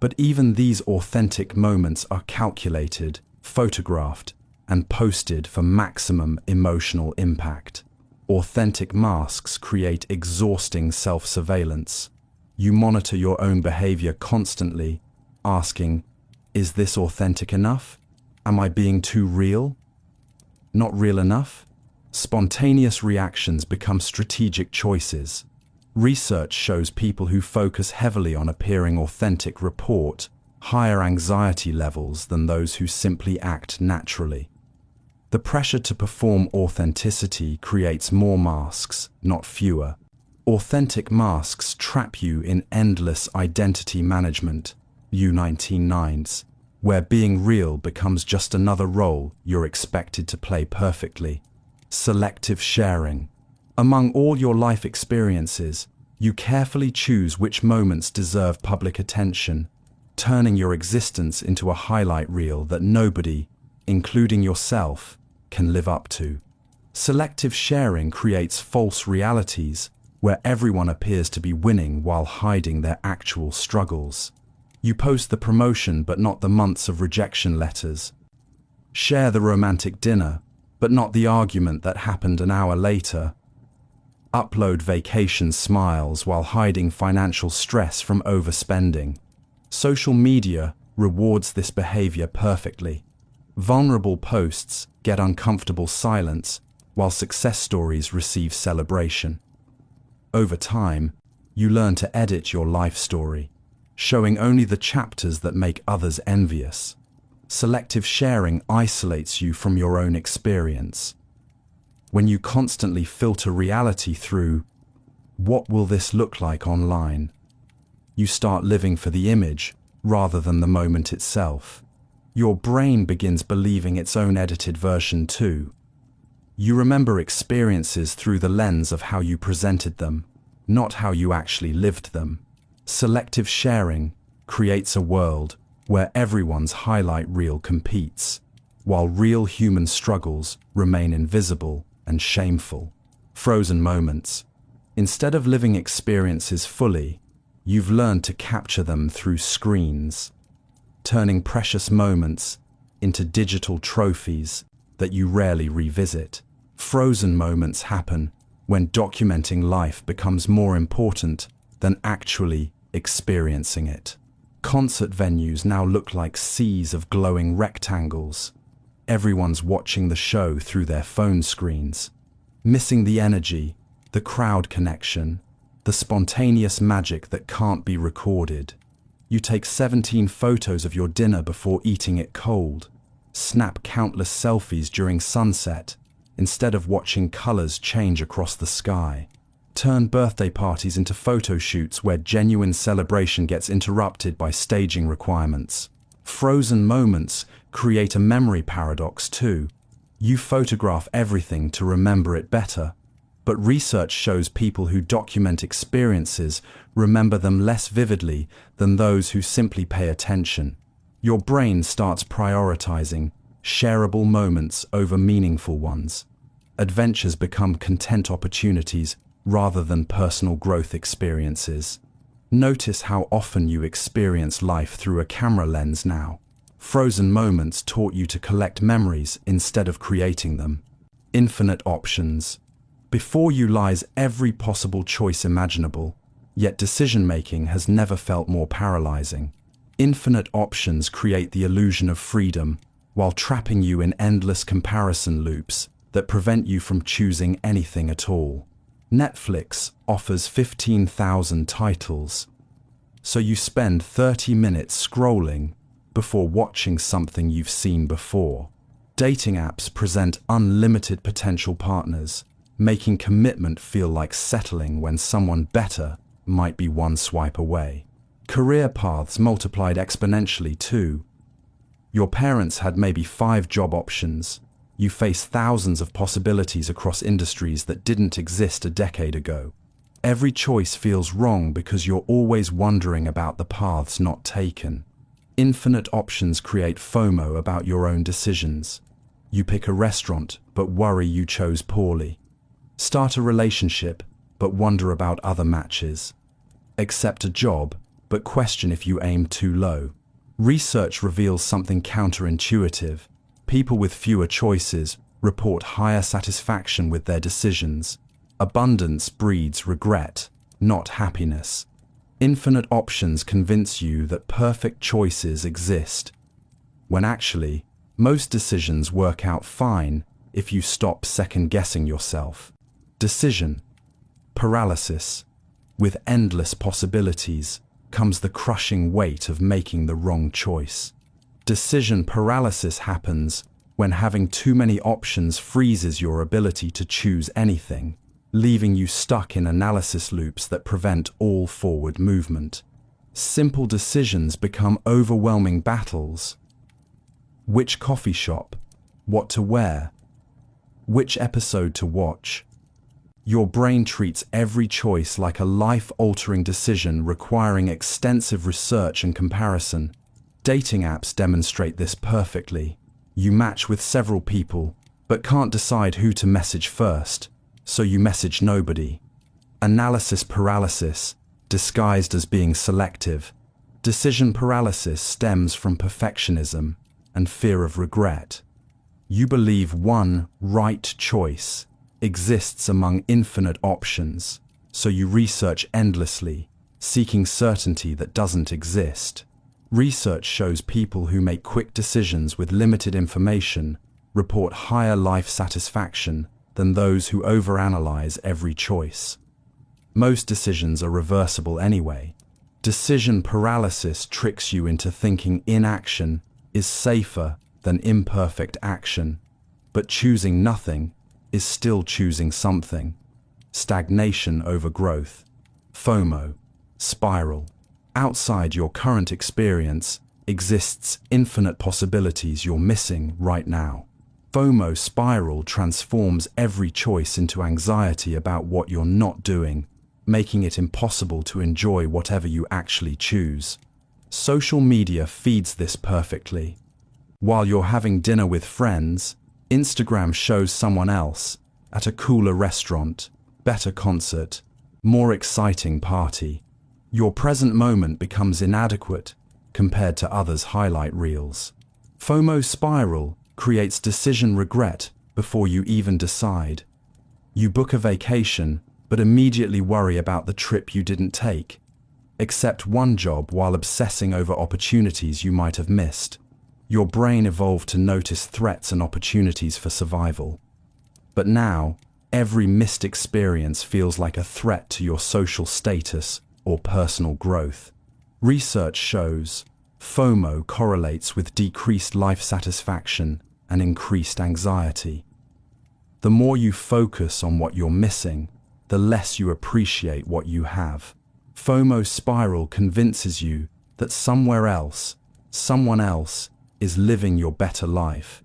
A: But even these authentic moments are calculated, photographed, and posted for maximum emotional impact. Authentic masks create exhausting self-surveillance. You monitor your own behavior constantly, asking, is this authentic enough? Am I being too real? Not real enough? Spontaneous reactions become strategic choices. Research shows people who focus heavily on appearing authentic report higher anxiety levels than those who simply act naturally. The pressure to perform authenticity creates more masks, not fewer. Authentic masks trap you in endless identity management, U1990s, where being real becomes just another role you're expected to play perfectly. Selective sharing. Among all your life experiences, you carefully choose which moments deserve public attention, turning your existence into a highlight reel that nobody, including yourself, can live up to. Selective sharing creates false realities where everyone appears to be winning while hiding their actual struggles. You post the promotion but not the months of rejection letters. Share the romantic dinner but not the argument that happened an hour later. Upload vacation smiles while hiding financial stress from overspending. Social media rewards this behavior perfectly. Vulnerable posts get uncomfortable silence, while success stories receive celebration. Over time, you learn to edit your life story, showing only the chapters that make others envious. Selective sharing isolates you from your own experience. When you constantly filter reality through, what will this look like online? You start living for the image rather than the moment itself. Your brain begins believing its own edited version too. You remember experiences through the lens of how you presented them, not how you actually lived them. Selective sharing creates a world where everyone's highlight reel competes, while real human struggles remain invisible and shameful. Frozen moments. Instead of living experiences fully, you've learned to capture them through screens, turning precious moments into digital trophies that you rarely revisit. Frozen moments happen when documenting life becomes more important than actually experiencing it. Concert venues now look like seas of glowing rectangles. Everyone's watching the show through their phone screens, missing the energy, the crowd connection, the spontaneous magic that can't be recorded. You take 17 photos of your dinner before eating it cold, snap countless selfies during sunset, instead of watching colors change across the sky. Turn birthday parties into photo shoots where genuine celebration gets interrupted by staging requirements. Frozen moments create a memory paradox too. You photograph everything to remember it better, but research shows people who document experiences remember them less vividly than those who simply pay attention. Your brain starts prioritizing shareable moments over meaningful ones. Adventures become content opportunities rather than personal growth experiences. Notice how often you experience life through a camera lens now. Frozen moments taught you to collect memories instead of creating them. Infinite options. Before you lies every possible choice imaginable, yet decision-making has never felt more paralyzing. Infinite options create the illusion of freedom, while trapping you in endless comparison loops that prevent you from choosing anything at all. Netflix offers 15,000 titles, so you spend 30 minutes scrolling before watching something you've seen before. Dating apps present unlimited potential partners, making commitment feel like settling when someone better might be one swipe away. Career paths multiplied exponentially too. Your parents had maybe 5 job options. You face thousands of possibilities across industries that didn't exist a decade ago. Every choice feels wrong because you're always wondering about the paths not taken. Infinite options create FOMO about your own decisions. You pick a restaurant, but worry you chose poorly. Start a relationship, but wonder about other matches. Accept a job, but question if you aim too low. Research reveals something counterintuitive. People with fewer choices report higher satisfaction with their decisions. Abundance breeds regret, not happiness. Infinite options convince you that perfect choices exist, when actually, most decisions work out fine if you stop second-guessing yourself. Decision paralysis. With endless possibilities comes the crushing weight of making the wrong choice. Decision paralysis happens when having too many options freezes your ability to choose anything, leaving you stuck in analysis loops that prevent all forward movement. Simple decisions become overwhelming battles. Which coffee shop? What to wear? Which episode to watch? Your brain treats every choice like a life-altering decision requiring extensive research and comparison. Dating apps demonstrate this perfectly. You match with several people, but can't decide who to message first, so you message nobody. Analysis paralysis, disguised as being selective. Decision paralysis stems from perfectionism and fear of regret. You believe one right choice exists among infinite options, so you research endlessly, seeking certainty that doesn't exist. Research shows people who make quick decisions with limited information report higher life satisfaction than those who overanalyze every choice. Most decisions are reversible anyway. Decision paralysis tricks you into thinking inaction is safer than imperfect action, but choosing nothing is still choosing something. Stagnation over growth. FOMO. Spiral. Outside your current experience exists infinite possibilities you're missing right now. FOMO spiral transforms every choice into anxiety about what you're not doing, making it impossible to enjoy whatever you actually choose. Social media feeds this perfectly. While you're having dinner with friends, Instagram shows someone else at a cooler restaurant, better concert, more exciting party. Your present moment becomes inadequate compared to others' highlight reels. FOMO spiral creates decision regret before you even decide. You book a vacation, but immediately worry about the trip you didn't take. Accept one job while obsessing over opportunities you might have missed. Your brain evolved to notice threats and opportunities for survival. But now, every missed experience feels like a threat to your social status or personal growth. Research shows FOMO correlates with decreased life satisfaction and increased anxiety. The more you focus on what you're missing, the less you appreciate what you have. FOMO spiral convinces you that somewhere else, someone else, is living your better life,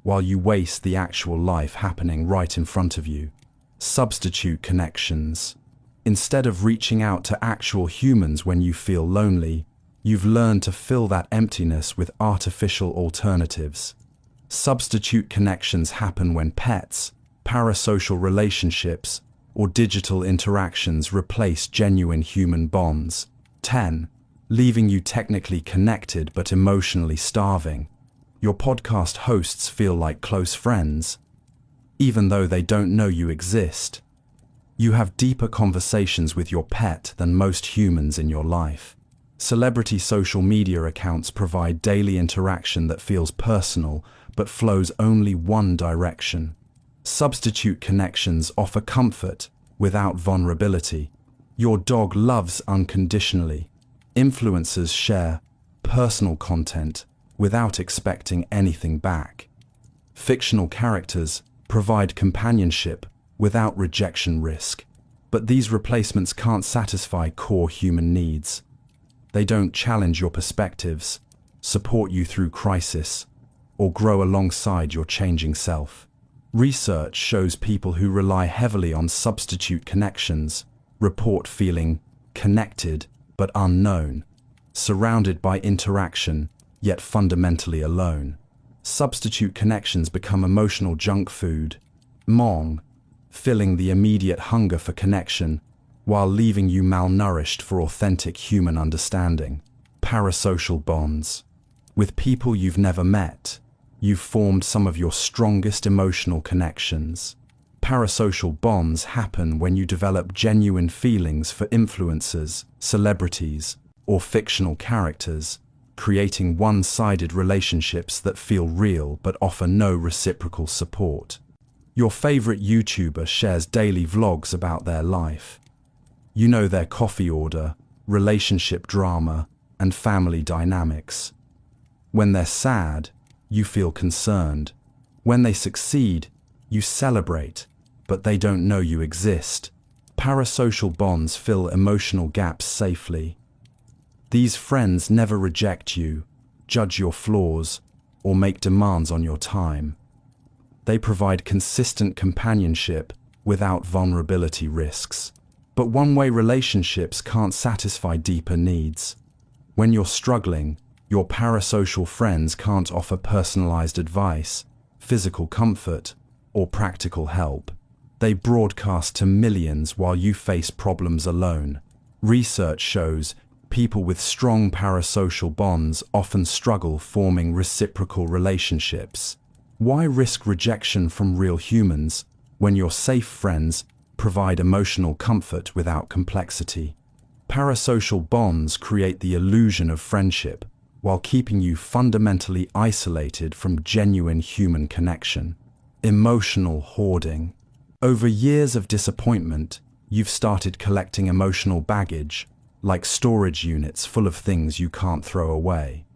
A: while you waste the actual life happening right in front of you. Substitute connections. Instead of reaching out to actual humans when you feel lonely, you've learned to fill that emptiness with artificial alternatives. Substitute connections happen when pets, parasocial relationships, or digital interactions replace genuine human bonds. 10. Leaving you technically connected but emotionally starving. Your podcast hosts feel like close friends, even though they don't know you exist. You have deeper conversations with your pet than most humans in your life. Celebrity social media accounts provide daily interaction that feels personal but flows only one direction. Substitute connections offer comfort without vulnerability. Your dog loves unconditionally. Influencers share personal content without expecting anything back. Fictional characters provide companionship without rejection risk. But these replacements can't satisfy core human needs. They don't challenge your perspectives, support you through crisis, or grow alongside your changing self. Research shows people who rely heavily on substitute connections report feeling connected but unknown, surrounded by interaction, yet fundamentally alone. Substitute connections become emotional junk food, mong, filling the immediate hunger for connection while leaving you malnourished for authentic human understanding. Parasocial bonds. With people you've never met, you've formed some of your strongest emotional connections. Parasocial bonds happen when you develop genuine feelings for influencers, celebrities, or fictional characters, creating one-sided relationships that feel real but offer no reciprocal support. Your favorite YouTuber shares daily vlogs about their life. You know their coffee order, relationship drama, and family dynamics. When they're sad, you feel concerned. When they succeed, you celebrate, but they don't know you exist. Parasocial bonds fill emotional gaps safely. These friends never reject you, judge your flaws, or make demands on your time. They provide consistent companionship without vulnerability risks. But one-way relationships can't satisfy deeper needs. When you're struggling, your parasocial friends can't offer personalized advice, physical comfort, or practical help. They broadcast to millions while you face problems alone. Research shows people with strong parasocial bonds often struggle forming reciprocal relationships. Why risk rejection from real humans when your safe friends provide emotional comfort without complexity? Parasocial bonds create the illusion of friendship while keeping you fundamentally isolated from genuine human connection. Emotional hoarding. Over years of disappointment, you've started collecting emotional baggage, like storage units full of things you can't throw away.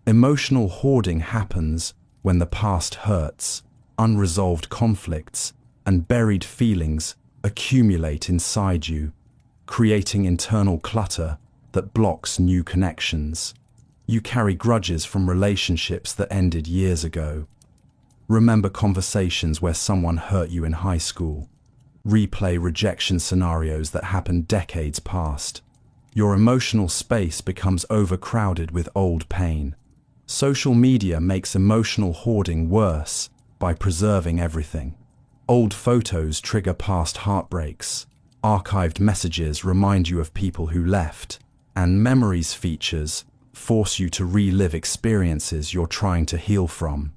A: Emotional hoarding happens when the past hurts, unresolved conflicts, and buried feelings accumulate inside you, creating internal clutter that blocks new connections. You carry grudges from relationships that ended years ago. Remember conversations where someone hurt you in high school. Replay rejection scenarios that happened decades past. Your emotional space becomes overcrowded with old pain. Social media makes emotional hoarding worse by preserving everything. Old photos trigger past heartbreaks. Archived messages remind you of people who left. And memories features force you to relive experiences you're trying to heal from.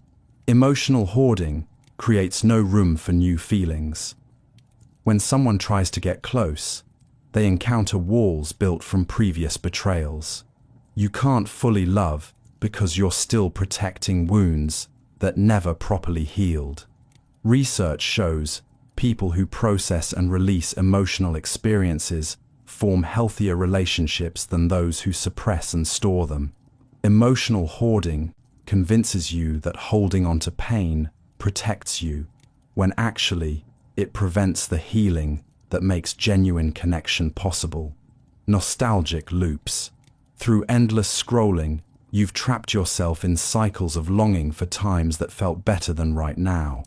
A: Emotional hoarding creates no room for new feelings. When someone tries to get close, They encounter walls built from previous betrayals. You can't fully love because you're still protecting wounds that never properly healed. Research shows people who process and release emotional experiences form healthier relationships than those who suppress and store them. Emotional hoarding convinces you that holding on to pain protects you, when actually it prevents the healing that makes genuine connection possible. Nostalgic loops. Through endless scrolling, you've trapped yourself in cycles of longing for times that felt better than right now.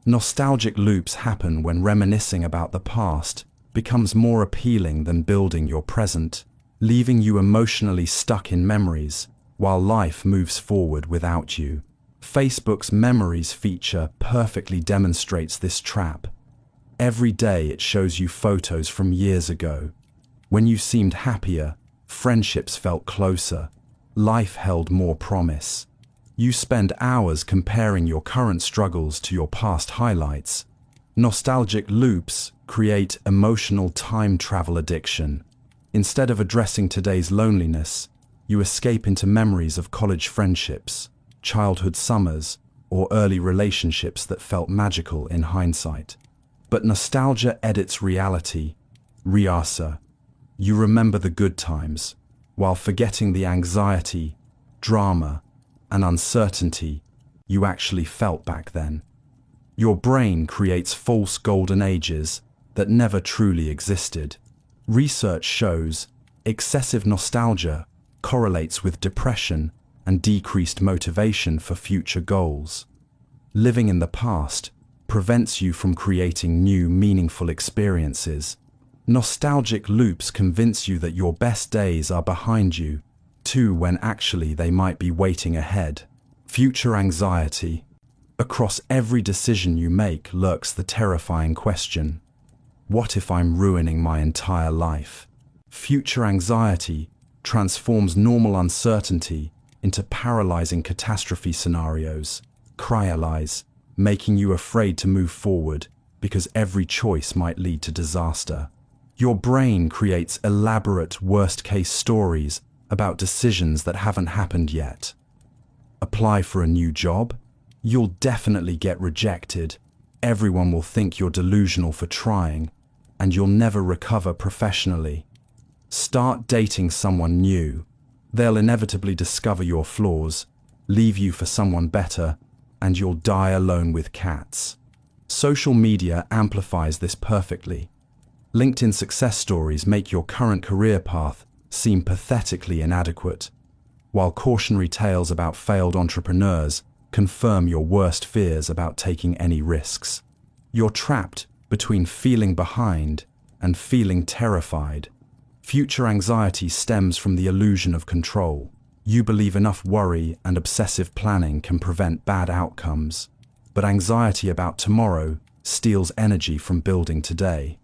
A: Nostalgic loops happen when reminiscing about the past becomes more appealing than building your present, leaving you emotionally stuck in memories while life moves forward without you. Facebook's Memories feature perfectly demonstrates this trap. Every day it shows you photos from years ago. When you seemed happier, friendships felt closer, life held more promise. You spend hours comparing your current struggles to your past highlights. Nostalgic loops create emotional time travel addiction. Instead of addressing today's loneliness, you escape into memories of college friendships, childhood summers, or early relationships that felt magical in hindsight. But nostalgia edits reality. Reasa. You remember the good times, while forgetting the anxiety, drama, and uncertainty you actually felt back then. Your brain creates false golden ages that never truly existed. Research shows excessive nostalgia correlates with depression and decreased motivation for future goals. Living in the past prevents you from creating new, meaningful experiences. Nostalgic loops convince you that your best days are behind you, too, when actually they might be waiting ahead. Future anxiety. Across every decision you make lurks the terrifying question: what if I'm ruining my entire life? Future anxiety transforms normal uncertainty into paralyzing catastrophe scenarios. Cryalize, making you afraid to move forward because every choice might lead to disaster. Your brain creates elaborate worst-case stories about decisions that haven't happened yet. Apply for a new job? You'll definitely get rejected. Everyone will think you're delusional for trying, and you'll never recover professionally. Start dating someone new. They'll inevitably discover your flaws, leave you for someone better, and you'll die alone with cats. Social media amplifies this perfectly. LinkedIn success stories make your current career path seem pathetically inadequate, while cautionary tales about failed entrepreneurs confirm your worst fears about taking any risks. You're trapped between feeling behind and feeling terrified. Future anxiety stems from the illusion of control. You believe enough worry and obsessive planning can prevent bad outcomes, but anxiety about tomorrow steals energy from building today.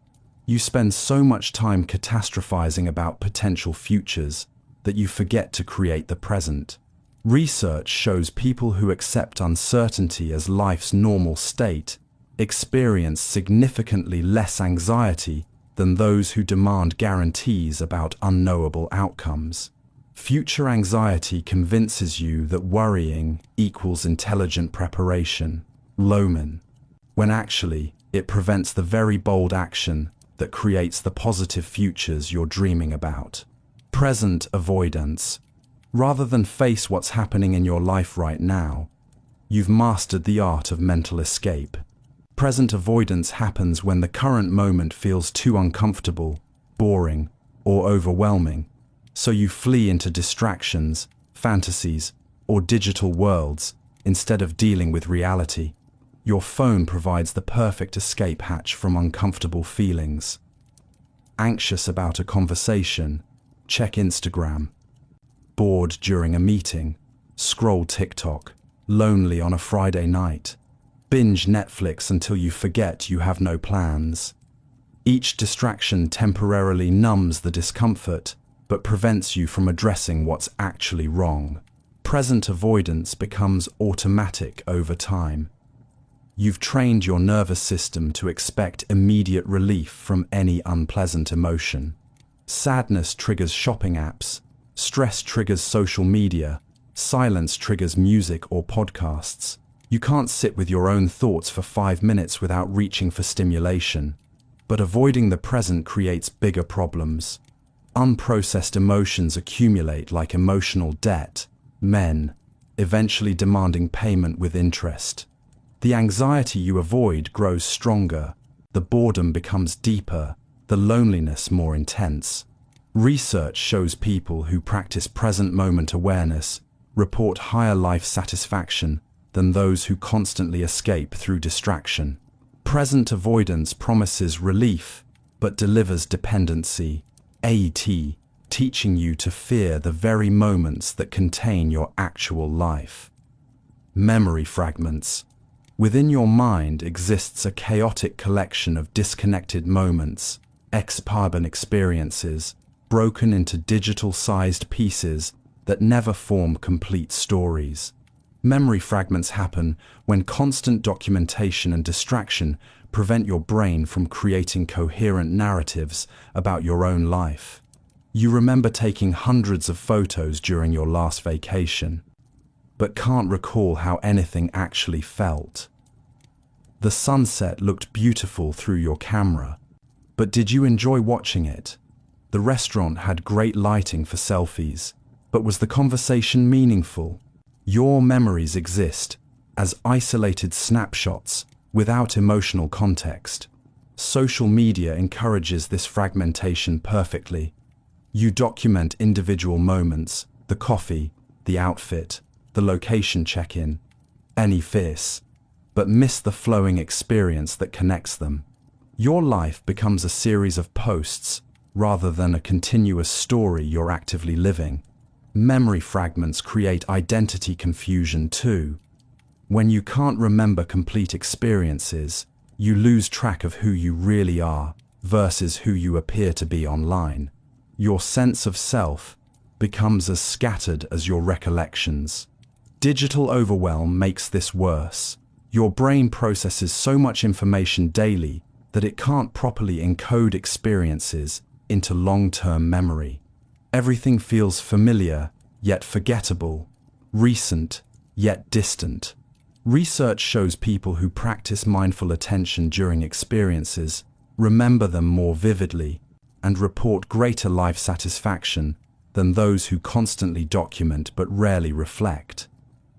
A: You spend so much time catastrophizing about potential futures that you forget to create the present. Research shows people who accept uncertainty as life's normal state experience significantly less anxiety than those who demand guarantees about unknowable outcomes. Future anxiety convinces you that worrying equals intelligent preparation, Lohman, when actually it prevents the very bold action that creates the positive futures you're dreaming about. Present avoidance. Rather than face what's happening in your life right now, you've mastered the art of mental escape. Present avoidance happens when the current moment feels too uncomfortable, boring, or overwhelming, so you flee into distractions, fantasies, or digital worlds instead of dealing with reality. Your phone provides the perfect escape hatch from uncomfortable feelings. Anxious about a conversation, check Instagram. Bored during a meeting, scroll TikTok. Lonely on a Friday night, binge Netflix until you forget you have no plans. Each distraction temporarily numbs the discomfort, but prevents you from addressing what's actually wrong. Present avoidance becomes automatic over time. You've trained your nervous system to expect immediate relief from any unpleasant emotion. Sadness triggers shopping apps. Stress triggers social media. Silence triggers music or podcasts. You can't sit with your own thoughts for 5 minutes without reaching for stimulation. But avoiding the present creates bigger problems. Unprocessed emotions accumulate like emotional debt, eventually demanding payment with interest. The anxiety you avoid grows stronger, the boredom becomes deeper, the loneliness more intense. Research shows people who practice present moment awareness report higher life satisfaction than those who constantly escape through distraction. Present avoidance promises relief, but delivers dependency, teaching you to fear the very moments that contain your actual life. Memory fragments. Within your mind exists a chaotic collection of disconnected moments, ex-carbon experiences, broken into digital-sized pieces that never form complete stories. Memory fragments happen when constant documentation and distraction prevent your brain from creating coherent narratives about your own life. You remember taking hundreds of photos during your last vacation, but can't recall how anything actually felt. The sunset looked beautiful through your camera, but did you enjoy watching it? The restaurant had great lighting for selfies, but was the conversation meaningful? Your memories exist as isolated snapshots without emotional context. Social media encourages this fragmentation perfectly. You document individual moments, the coffee, the outfit, the location check-in, any face, but miss the flowing experience that connects them. Your life becomes a series of posts rather than a continuous story you're actively living. Memory fragments create identity confusion too. When you can't remember complete experiences, you lose track of who you really are versus who you appear to be online. Your sense of self becomes as scattered as your recollections. Digital overwhelm makes this worse. Your brain processes so much information daily that it can't properly encode experiences into long-term memory. Everything feels familiar, yet forgettable, recent, yet distant. Research shows people who practice mindful attention during experiences remember them more vividly and report greater life satisfaction than those who constantly document but rarely reflect.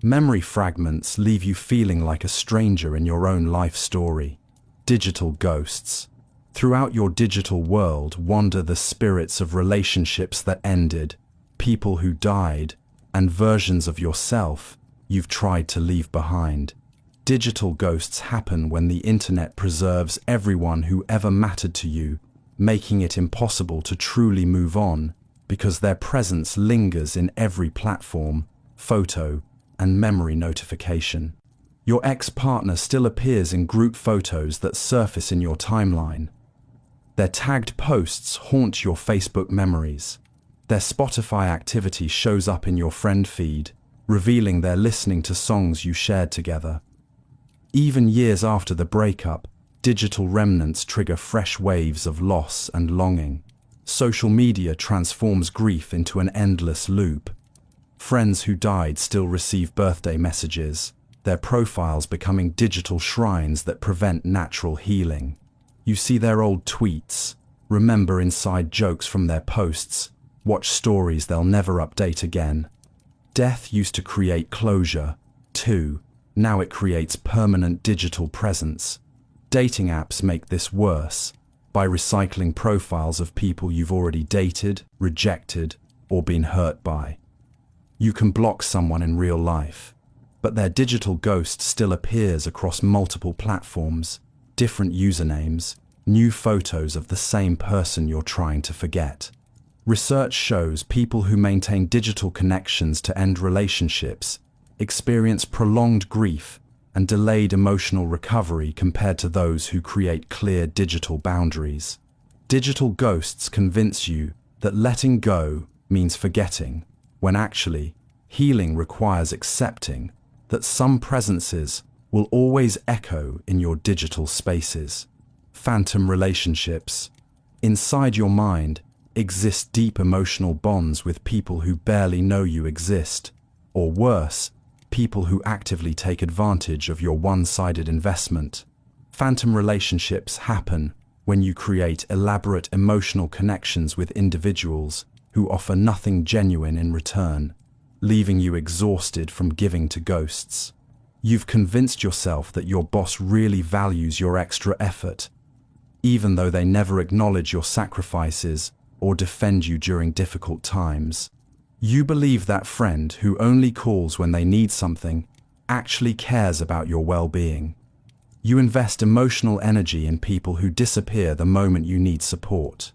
A: Memory fragments leave you feeling like a stranger in your own life story. Digital ghosts. Throughout your digital world wander the spirits of relationships that ended, people who died, and versions of yourself you've tried to leave behind. Digital ghosts happen when the internet preserves everyone who ever mattered to you, making it impossible to truly move on because their presence lingers in every platform, photo, and memory notification. Your ex-partner still appears in group photos that surface in your timeline. Their tagged posts haunt your Facebook memories. Their Spotify activity shows up in your friend feed, revealing they're listening to songs you shared together. Even years after the breakup, digital remnants trigger fresh waves of loss and longing. Social media transforms grief into an endless loop. Friends who died still receive birthday messages, their profiles becoming digital shrines that prevent natural healing. You see their old tweets, remember inside jokes from their posts, watch stories they'll never update again. Death used to create closure, too. Now it creates permanent digital presence. Dating apps make this worse by recycling profiles of people you've already dated, rejected, or been hurt by. You can block someone in real life, but their digital ghost still appears across multiple platforms, different usernames, new photos of the same person you're trying to forget. Research shows people who maintain digital connections to end relationships experience prolonged grief and delayed emotional recovery compared to those who create clear digital boundaries. Digital ghosts convince you that letting go means forgetting, when actually, healing requires accepting that some presences will always echo in your digital spaces. Phantom relationships. Inside your mind, exist deep emotional bonds with people who barely know you exist, or worse, people who actively take advantage of your one-sided investment. Phantom relationships happen when you create elaborate emotional connections with individuals who offer nothing genuine in return, leaving you exhausted from giving to ghosts. You've convinced yourself that your boss really values your extra effort, even though they never acknowledge your sacrifices or defend you during difficult times. You believe that friend who only calls when they need something actually cares about your well-being. You invest emotional energy in people who disappear the moment you need support.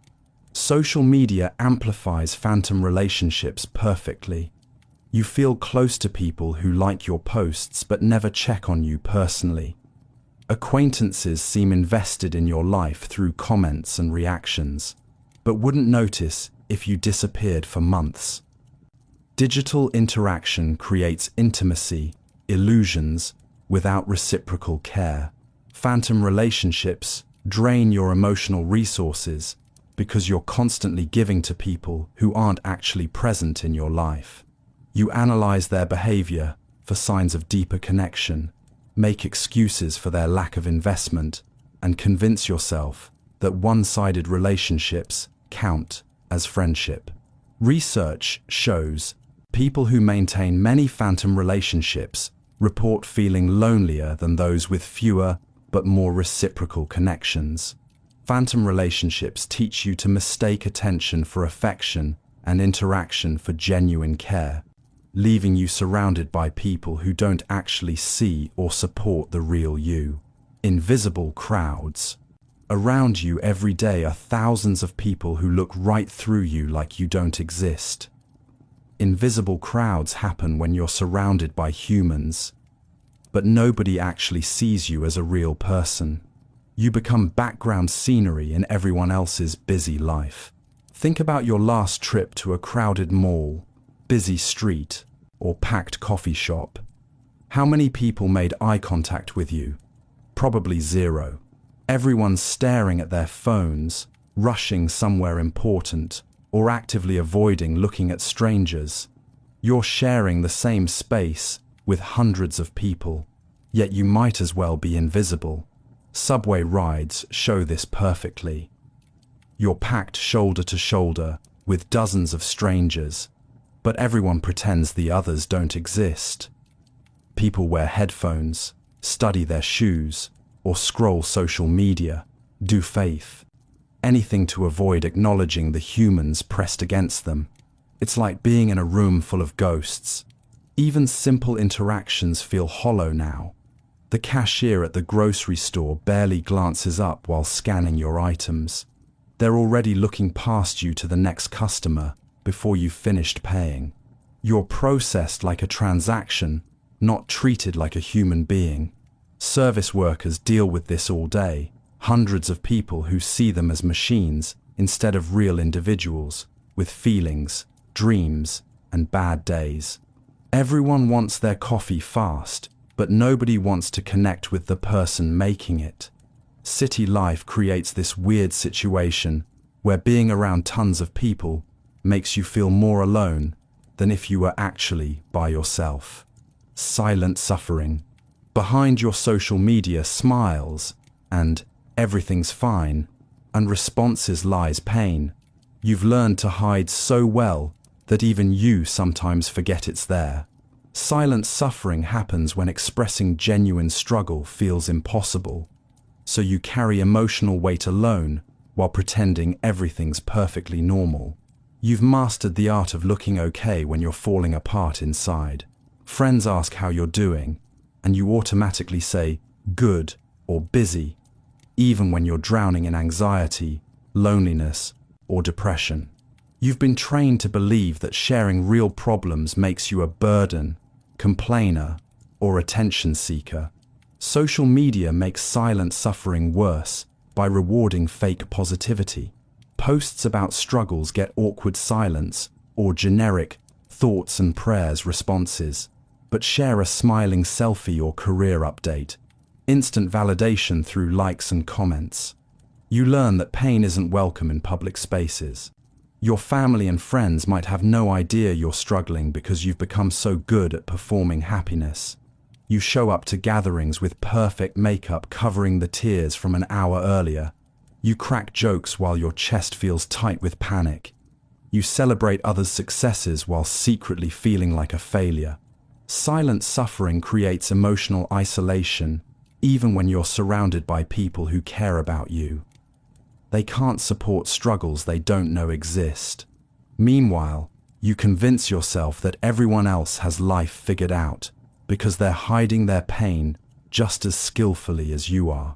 A: Social media amplifies phantom relationships perfectly. You feel close to people who like your posts but never check on you personally. Acquaintances seem invested in your life through comments and reactions, but wouldn't notice if you disappeared for months. Digital interaction creates intimacy, illusions, without reciprocal care. Phantom relationships drain your emotional resources because you're constantly giving to people who aren't actually present in your life. You analyze their behavior for signs of deeper connection, make excuses for their lack of investment, and convince yourself that one-sided relationships count as friendship. Research shows people who maintain many phantom relationships report feeling lonelier than those with fewer but more reciprocal connections. Phantom relationships teach you to mistake attention for affection and interaction for genuine care, leaving you surrounded by people who don't actually see or support the real you. Invisible crowds. Around you every day are thousands of people who look right through you like you don't exist. Invisible crowds happen when you're surrounded by humans, but nobody actually sees you as a real person. You become background scenery in everyone else's busy life. Think about your last trip to a crowded mall, busy street, or packed coffee shop. How many people made eye contact with you? Probably zero. Everyone's staring at their phones, rushing somewhere important, or actively avoiding looking at strangers. You're sharing the same space with hundreds of people, yet you might as well be invisible. Subway rides show this perfectly. You're packed shoulder to shoulder with dozens of strangers, but everyone pretends the others don't exist. People wear headphones, study their shoes, or scroll social media, do faith, anything to avoid acknowledging the humans pressed against them. It's like being in a room full of ghosts. Even simple interactions feel hollow now. The cashier at the grocery store barely glances up while scanning your items. They're already looking past you to the next customer before you've finished paying. You're processed like a transaction, not treated like a human being. Service workers deal with this all day. Hundreds of people who see them as machines instead of real individuals with feelings, dreams, and bad days. Everyone wants their coffee fast, but nobody wants to connect with the person making it. City life creates this weird situation where being around tons of people makes you feel more alone than if you were actually by yourself. Silent suffering. Behind your social media smiles and everything's fine, and responses lies pain. You've learned to hide so well that even you sometimes forget it's there. Silent suffering happens when expressing genuine struggle feels impossible, so you carry emotional weight alone while pretending everything's perfectly normal. You've mastered the art of looking okay when you're falling apart inside. Friends ask how you're doing, and you automatically say, good or busy, even when you're drowning in anxiety, loneliness, or depression. You've been trained to believe that sharing real problems makes you a burden, complainer, or attention seeker. Social media makes silent suffering worse by rewarding fake positivity. Posts about struggles get awkward silence or generic thoughts and prayers responses, but share a smiling selfie or career update. Instant validation through likes and comments. You learn that pain isn't welcome in public spaces. Your family and friends might have no idea you're struggling because you've become so good at performing happiness. You show up to gatherings with perfect makeup covering the tears from an hour earlier. You crack jokes while your chest feels tight with panic. You celebrate others' successes while secretly feeling like a failure. Silent suffering creates emotional isolation, even when you're surrounded by people who care about you. They can't support struggles they don't know exist. Meanwhile, you convince yourself that everyone else has life figured out because they're hiding their pain just as skillfully as you are.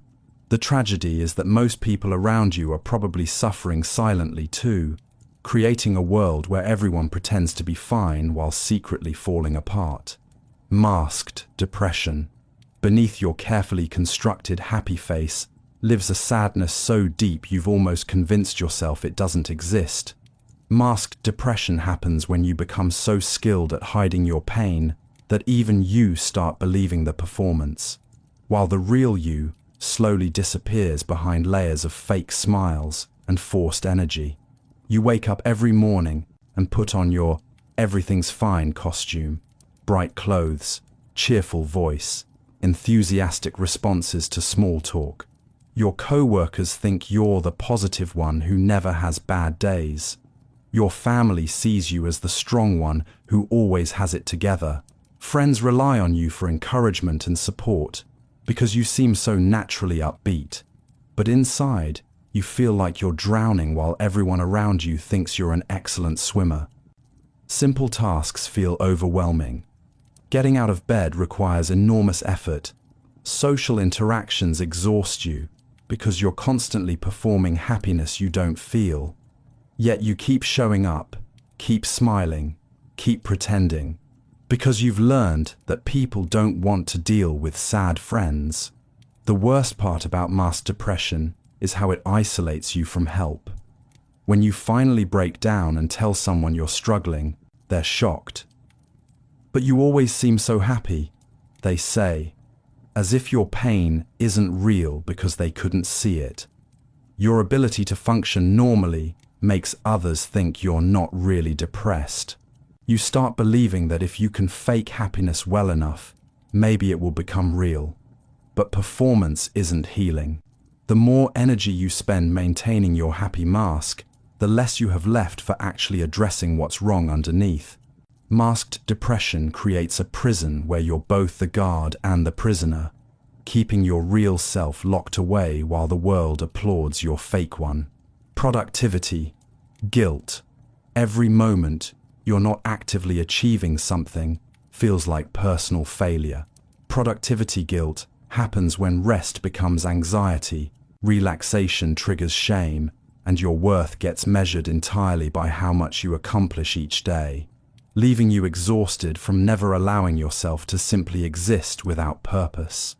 A: The tragedy is that most people around you are probably suffering silently too, creating a world where everyone pretends to be fine while secretly falling apart. Masked depression. Beneath your carefully constructed happy face lives a sadness so deep you've almost convinced yourself it doesn't exist. Masked depression happens when you become so skilled at hiding your pain that even you start believing the performance, while the real you slowly disappears behind layers of fake smiles and forced energy. You wake up every morning and put on your everything's fine costume, bright clothes, cheerful voice, enthusiastic responses to small talk. Your co-workers think you're the positive one who never has bad days. Your family sees you as the strong one who always has it together. Friends rely on you for encouragement and support because you seem so naturally upbeat. But inside, you feel like you're drowning while everyone around you thinks you're an excellent swimmer. Simple tasks feel overwhelming. Getting out of bed requires enormous effort. Social interactions exhaust you because you're constantly performing happiness you don't feel. Yet you keep showing up, keep smiling, keep pretending, because you've learned that people don't want to deal with sad friends. The worst part about masked depression is how it isolates you from help. When you finally break down and tell someone you're struggling, they're shocked. "But you always seem so happy," they say, as if your pain isn't real because they couldn't see it. Your ability to function normally makes others think you're not really depressed. You start believing that if you can fake happiness well enough, maybe it will become real. But performance isn't healing. The more energy you spend maintaining your happy mask, the less you have left for actually addressing what's wrong underneath. Masked depression creates a prison where you're both the guard and the prisoner, keeping your real self locked away while the world applauds your fake one. Productivity, guilt. Every moment you're not actively achieving something feels like personal failure. Productivity guilt happens when rest becomes anxiety, relaxation triggers shame, and your worth gets measured entirely by how much you accomplish each day, leaving you exhausted from never allowing yourself to simply exist without purpose.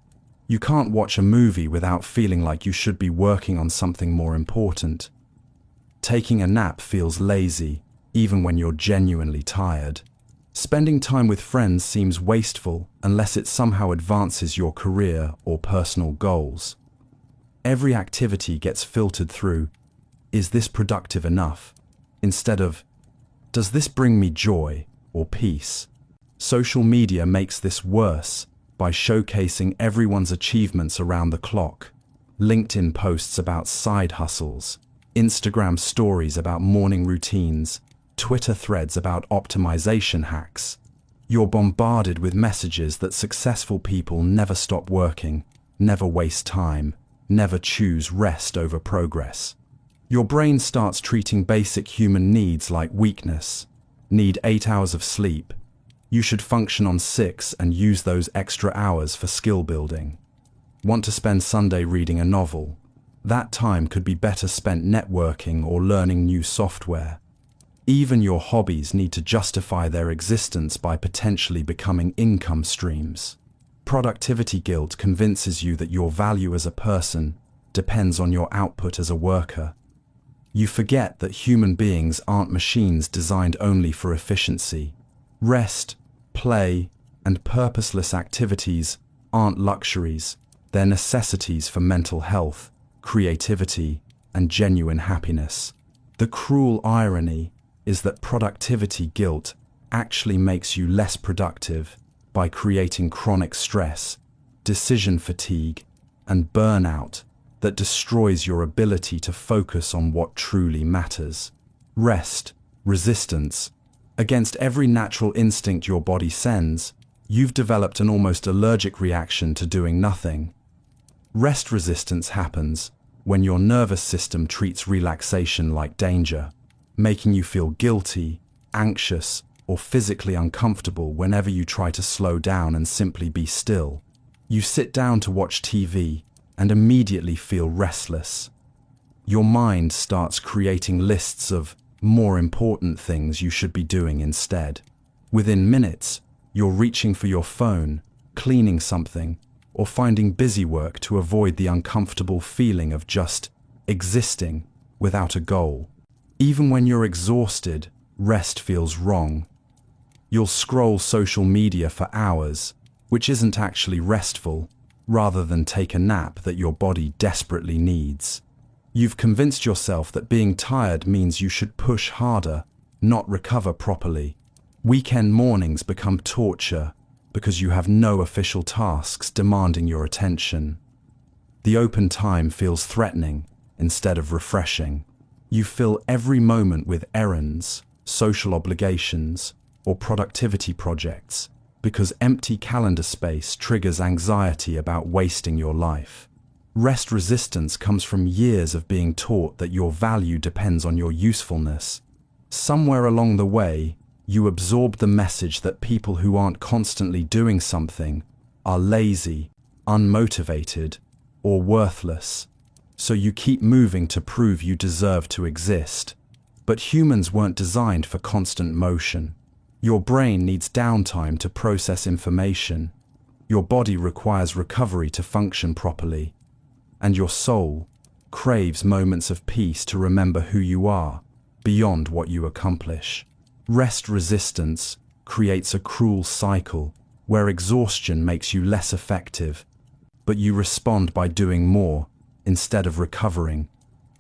A: You can't watch a movie without feeling like you should be working on something more important. Taking a nap feels lazy, even when you're genuinely tired. Spending time with friends seems wasteful unless it somehow advances your career or personal goals. Every activity gets filtered through, "Is this productive enough?" instead of, "Does this bring me joy or peace?" Social media makes this worse by showcasing everyone's achievements around the clock. LinkedIn posts about side hustles, Instagram stories about morning routines, Twitter threads about optimization hacks. You're bombarded with messages that successful people never stop working, never waste time, never choose rest over progress. Your brain starts treating basic human needs like weakness. Need 8 hours of sleep. You should function on 6 and use those extra hours for skill building. Want to spend Sunday reading a novel? That time could be better spent networking or learning new software. Even your hobbies need to justify their existence by potentially becoming income streams. Productivity guilt convinces you that your value as a person depends on your output as a worker. You forget that human beings aren't machines designed only for efficiency. Rest, play, and purposeless activities aren't luxuries. They're necessities for mental health, creativity, and genuine happiness. The cruel irony is that productivity guilt actually makes you less productive by creating chronic stress, decision fatigue, and burnout that destroys your ability to focus on what truly matters. Rest, resistance. Against every natural instinct your body sends, you've developed an almost allergic reaction to doing nothing. Rest resistance happens when your nervous system treats relaxation like danger, making you feel guilty, anxious, or physically uncomfortable whenever you try to slow down and simply be still. You sit down to watch TV and immediately feel restless. Your mind starts creating lists of more important things you should be doing instead. Within minutes, you're reaching for your phone, cleaning something, or finding busy work to avoid the uncomfortable feeling of just existing without a goal. Even when you're exhausted, rest feels wrong. You'll scroll social media for hours, which isn't actually restful, rather than take a nap that your body desperately needs. You've convinced yourself that being tired means you should push harder, not recover properly. Weekend mornings become torture because you have no official tasks demanding your attention. The open time feels threatening instead of refreshing. You fill every moment with errands, social obligations, or productivity projects because empty calendar space triggers anxiety about wasting your life. Rest resistance comes from years of being taught that your value depends on your usefulness. Somewhere along the way, you absorb the message that people who aren't constantly doing something are lazy, unmotivated, or worthless. So you keep moving to prove you deserve to exist. But humans weren't designed for constant motion. Your brain needs downtime to process information. Your body requires recovery to function properly. And your soul craves moments of peace to remember who you are, beyond what you accomplish. Rest resistance creates a cruel cycle where exhaustion makes you less effective, but you respond by doing more instead of recovering,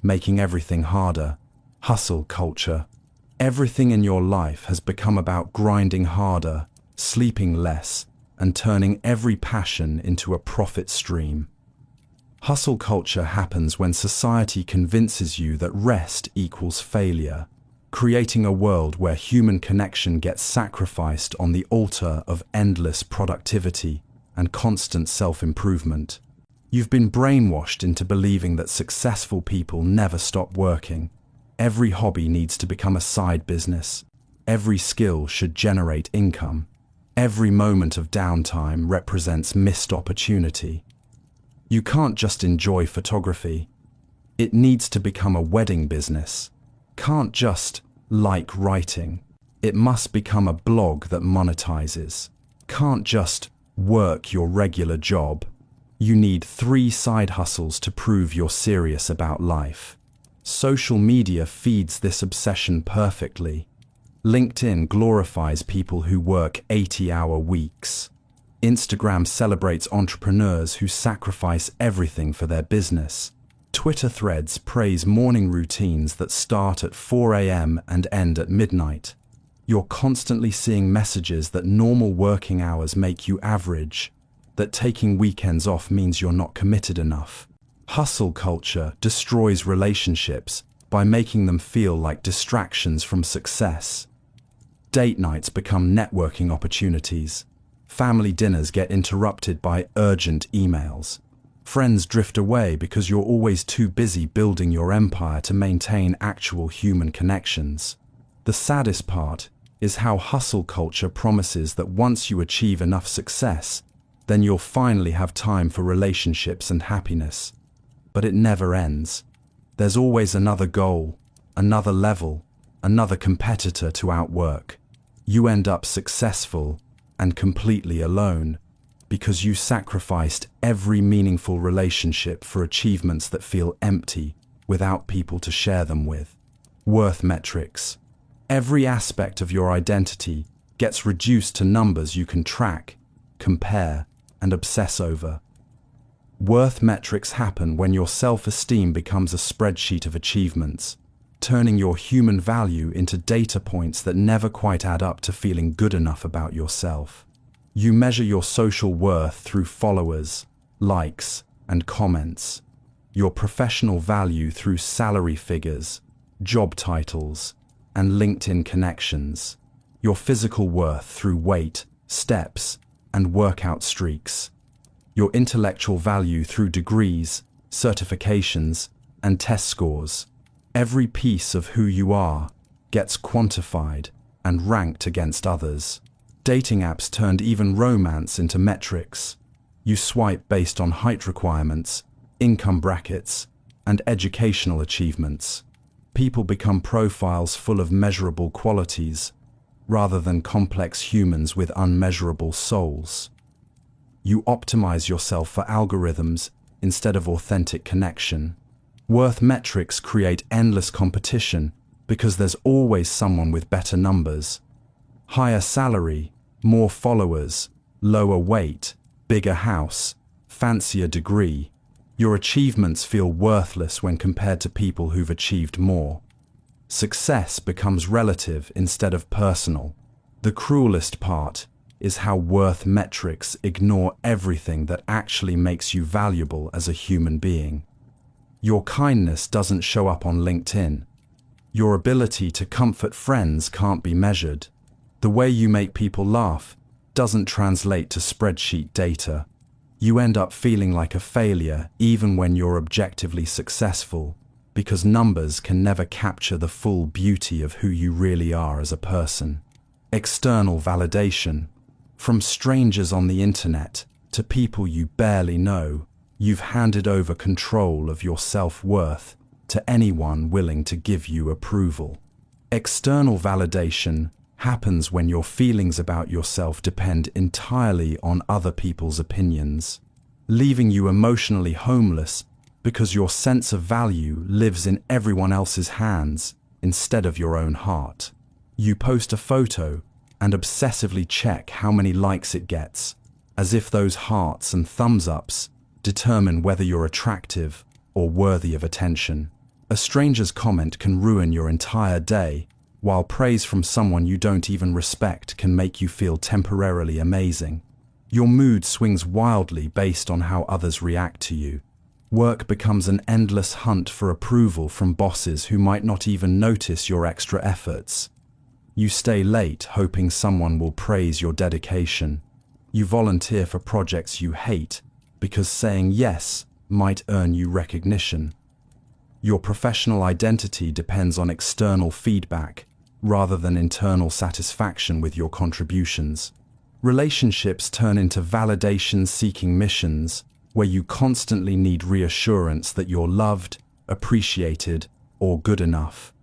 A: making everything harder. Hustle culture. Everything in your life has become about grinding harder, sleeping less, and turning every passion into a profit stream. Hustle culture happens when society convinces you that rest equals failure, creating a world where human connection gets sacrificed on the altar of endless productivity and constant self-improvement. You've been brainwashed into believing that successful people never stop working. Every hobby needs to become a side business. Every skill should generate income. Every moment of downtime represents missed opportunity. You can't just enjoy photography. It needs to become a wedding business. Can't just like writing. It must become a blog that monetizes. Can't just work your regular job. You need 3 side hustles to prove you're serious about life. Social media feeds this obsession perfectly. LinkedIn glorifies people who work 80-hour weeks. Instagram celebrates entrepreneurs who sacrifice everything for their business. Twitter threads praise morning routines that start at 4 a.m. and end at midnight. You're constantly seeing messages that normal working hours make you average, that taking weekends off means you're not committed enough. Hustle culture destroys relationships by making them feel like distractions from success. Date nights become networking opportunities. Family dinners get interrupted by urgent emails. Friends drift away because you're always too busy building your empire to maintain actual human connections. The saddest part is how hustle culture promises that once you achieve enough success, then you'll finally have time for relationships and happiness. But it never ends. There's always another goal, another level, another competitor to outwork. You end up successful and completely alone because you sacrificed every meaningful relationship for achievements that feel empty without people to share them with. Worth metrics. Every aspect of your identity gets reduced to numbers you can track, compare, and obsess over. Worth metrics happen when your self-esteem becomes a spreadsheet of achievements, turning your human value into data points that never quite add up to feeling good enough about yourself. You measure your social worth through followers, likes, and comments, your professional value through salary figures, job titles, and LinkedIn connections, your physical worth through weight, steps, and workout streaks, your intellectual value through degrees, certifications, and test scores. Every piece of who you are gets quantified and ranked against others. Dating apps turned even romance into metrics. You swipe based on height requirements, income brackets, and educational achievements. People become profiles full of measurable qualities, rather than complex humans with unmeasurable souls. You optimize yourself for algorithms instead of authentic connection. Worth metrics create endless competition because there's always someone with better numbers. Higher salary, more followers, lower weight, bigger house, fancier degree. Your achievements feel worthless when compared to people who've achieved more. Success becomes relative instead of personal. The cruelest part is how worth metrics ignore everything that actually makes you valuable as a human being. Your kindness doesn't show up on LinkedIn. Your ability to comfort friends can't be measured. The way you make people laugh doesn't translate to spreadsheet data. You end up feeling like a failure even when you're objectively successful, because numbers can never capture the full beauty of who you really are as a person. External validation. From strangers on the internet to people you barely know, you've handed over control of your self-worth to anyone willing to give you approval. External validation happens when your feelings about yourself depend entirely on other people's opinions, leaving you emotionally homeless because your sense of value lives in everyone else's hands instead of your own heart. You post a photo and obsessively check how many likes it gets, as if those hearts and thumbs ups determine whether you're attractive or worthy of attention. A stranger's comment can ruin your entire day, while praise from someone you don't even respect can make you feel temporarily amazing. Your mood swings wildly based on how others react to you. Work becomes an endless hunt for approval from bosses who might not even notice your extra efforts. You stay late hoping someone will praise your dedication. You volunteer for projects you hate because saying yes might earn you recognition. Your professional identity depends on external feedback rather than internal satisfaction with your contributions. Relationships turn into validation-seeking missions where you constantly need reassurance that you're loved, appreciated, or good enough.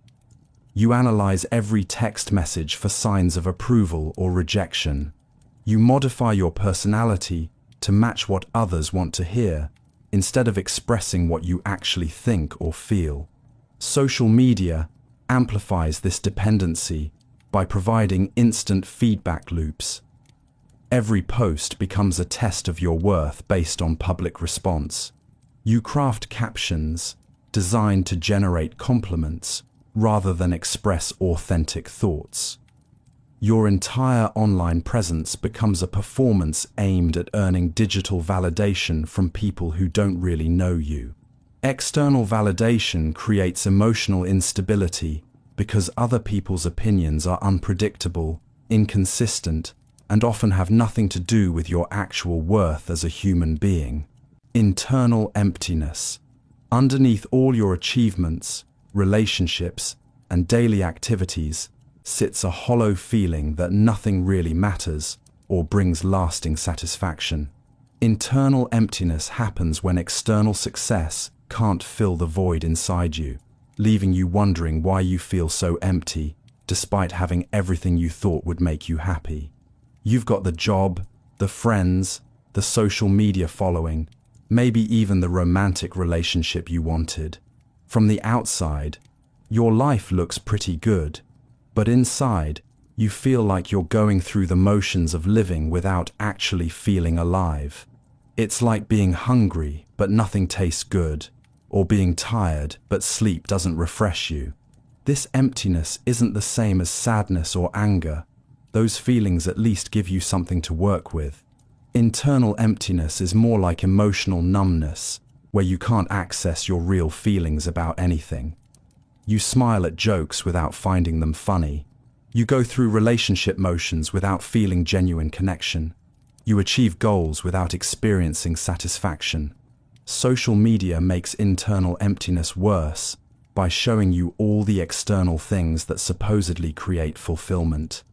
A: You analyze every text message for signs of approval or rejection. You modify your personality to match what others want to hear, instead of expressing what you actually think or feel. Social media amplifies this dependency by providing instant feedback loops. Every post becomes a test of your worth based on public response. You craft captions designed to generate compliments rather than express authentic thoughts. Your entire online presence becomes a performance aimed at earning digital validation from people who don't really know you. External validation creates emotional instability because other people's opinions are unpredictable, inconsistent, and often have nothing to do with your actual worth as a human being. Internal emptiness. Underneath all your achievements, relationships, and daily activities sits a hollow feeling that nothing really matters or brings lasting satisfaction. Internal emptiness happens when external success can't fill the void inside you, leaving you wondering why you feel so empty, despite having everything you thought would make you happy. You've got the job, the friends, the social media following, maybe even the romantic relationship you wanted. From the outside, your life looks pretty good, but inside, you feel like you're going through the motions of living without actually feeling alive. It's like being hungry, but nothing tastes good, or being tired, but sleep doesn't refresh you. This emptiness isn't the same as sadness or anger. Those feelings at least give you something to work with. Internal emptiness is more like emotional numbness, where you can't access your real feelings about anything. You smile at jokes without finding them funny. You go through relationship motions without feeling genuine connection. You achieve goals without experiencing satisfaction. Social media makes internal emptiness worse by showing you all the external things that supposedly create fulfillment.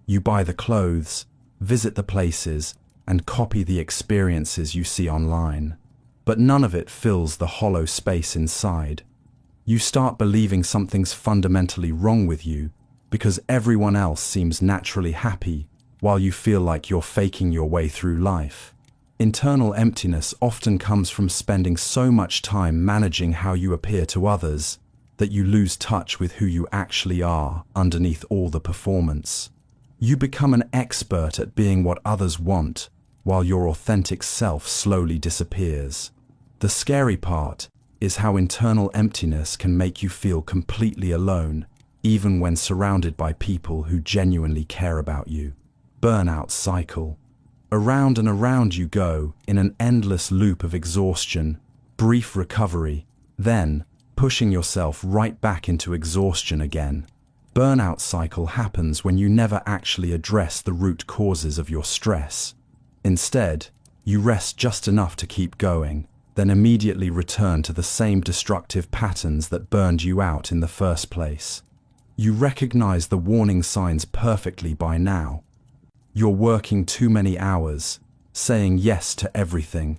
A: You buy the clothes, visit the places, and copy the experiences you see online. But none of it fills the hollow space inside. You start believing something's fundamentally wrong with you because everyone else seems naturally happy while you feel like you're faking your way through life. Internal emptiness often comes from spending so much time managing how you appear to others that you lose touch with who you actually are underneath all the performance. You become an expert at being what others want, while your authentic self slowly disappears. The scary part is how internal emptiness can make you feel completely alone, even when surrounded by people who genuinely care about you. Burnout cycle. Around and around you go in an endless loop of exhaustion, brief recovery, then pushing yourself right back into exhaustion again. Burnout cycle happens when you never actually address the root causes of your stress. Instead, you rest just enough to keep going, then immediately return to the same destructive patterns that burned you out in the first place. You recognize the warning signs perfectly by now. You're working too many hours, saying yes to everything,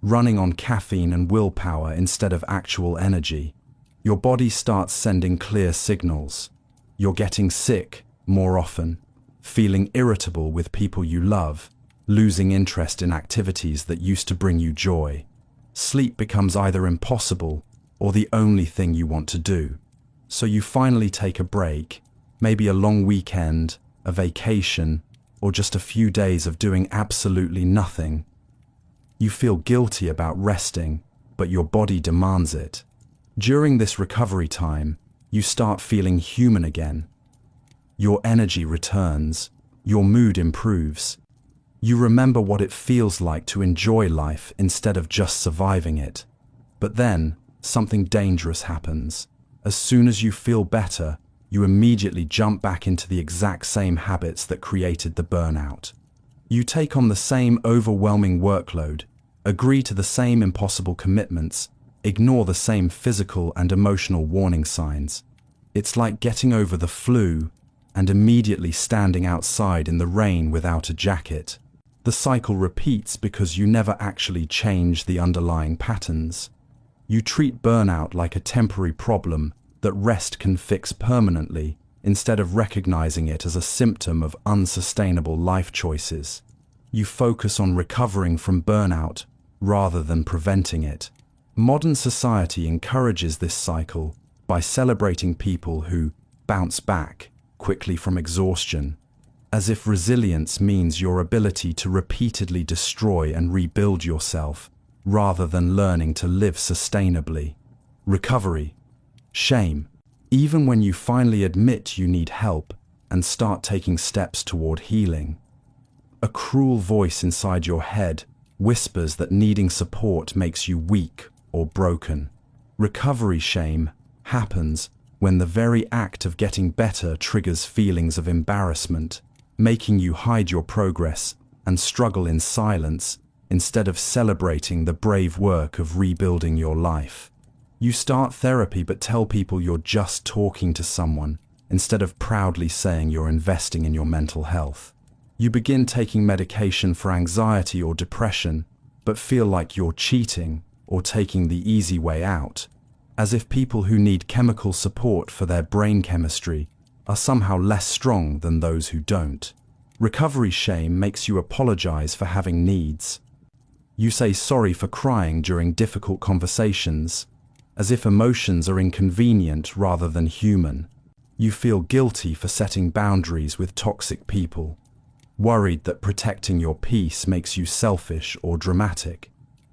A: running on caffeine and willpower instead of actual energy. Your body starts sending clear signals. You're getting sick more often, feeling irritable with people you love, losing interest in activities that used to bring you joy. Sleep becomes either impossible or the only thing you want to do. So you finally take a break, maybe a long weekend, a vacation, or just a few days of doing absolutely nothing. You feel guilty about resting, but your body demands it. During this recovery time, you start feeling human again. Your energy returns, your mood improves. You remember what it feels like to enjoy life instead of just surviving it. But then, something dangerous happens. As soon as you feel better, you immediately jump back into the exact same habits that created the burnout. You take on the same overwhelming workload, agree to the same impossible commitments, ignore the same physical and emotional warning signs. It's like getting over the flu and immediately standing outside in the rain without a jacket. The cycle repeats because you never actually change the underlying patterns. You treat burnout like a temporary problem that rest can fix permanently, instead of recognizing it as a symptom of unsustainable life choices. You focus on recovering from burnout rather than preventing it. Modern society encourages this cycle by celebrating people who bounce back quickly from exhaustion, as if resilience means your ability to repeatedly destroy and rebuild yourself, rather than learning to live sustainably. Recovery. Shame. Even when you finally admit you need help and start taking steps toward healing. A cruel voice inside your head whispers that needing support makes you weak or broken. Recovery shame happens when the very act of getting better triggers feelings of embarrassment, making you hide your progress and struggle in silence instead of celebrating the brave work of rebuilding your life. You start therapy but tell people you're just talking to someone instead of proudly saying you're investing in your mental health. You begin taking medication for anxiety or depression but feel like you're cheating or taking the easy way out, as if people who need chemical support for their brain chemistry are somehow less strong than those who don't. Recovery shame makes you apologize for having needs. You say sorry for crying during difficult conversations, as if emotions are inconvenient rather than human. You feel guilty for setting boundaries with toxic people, worried that protecting your peace makes you selfish or dramatic.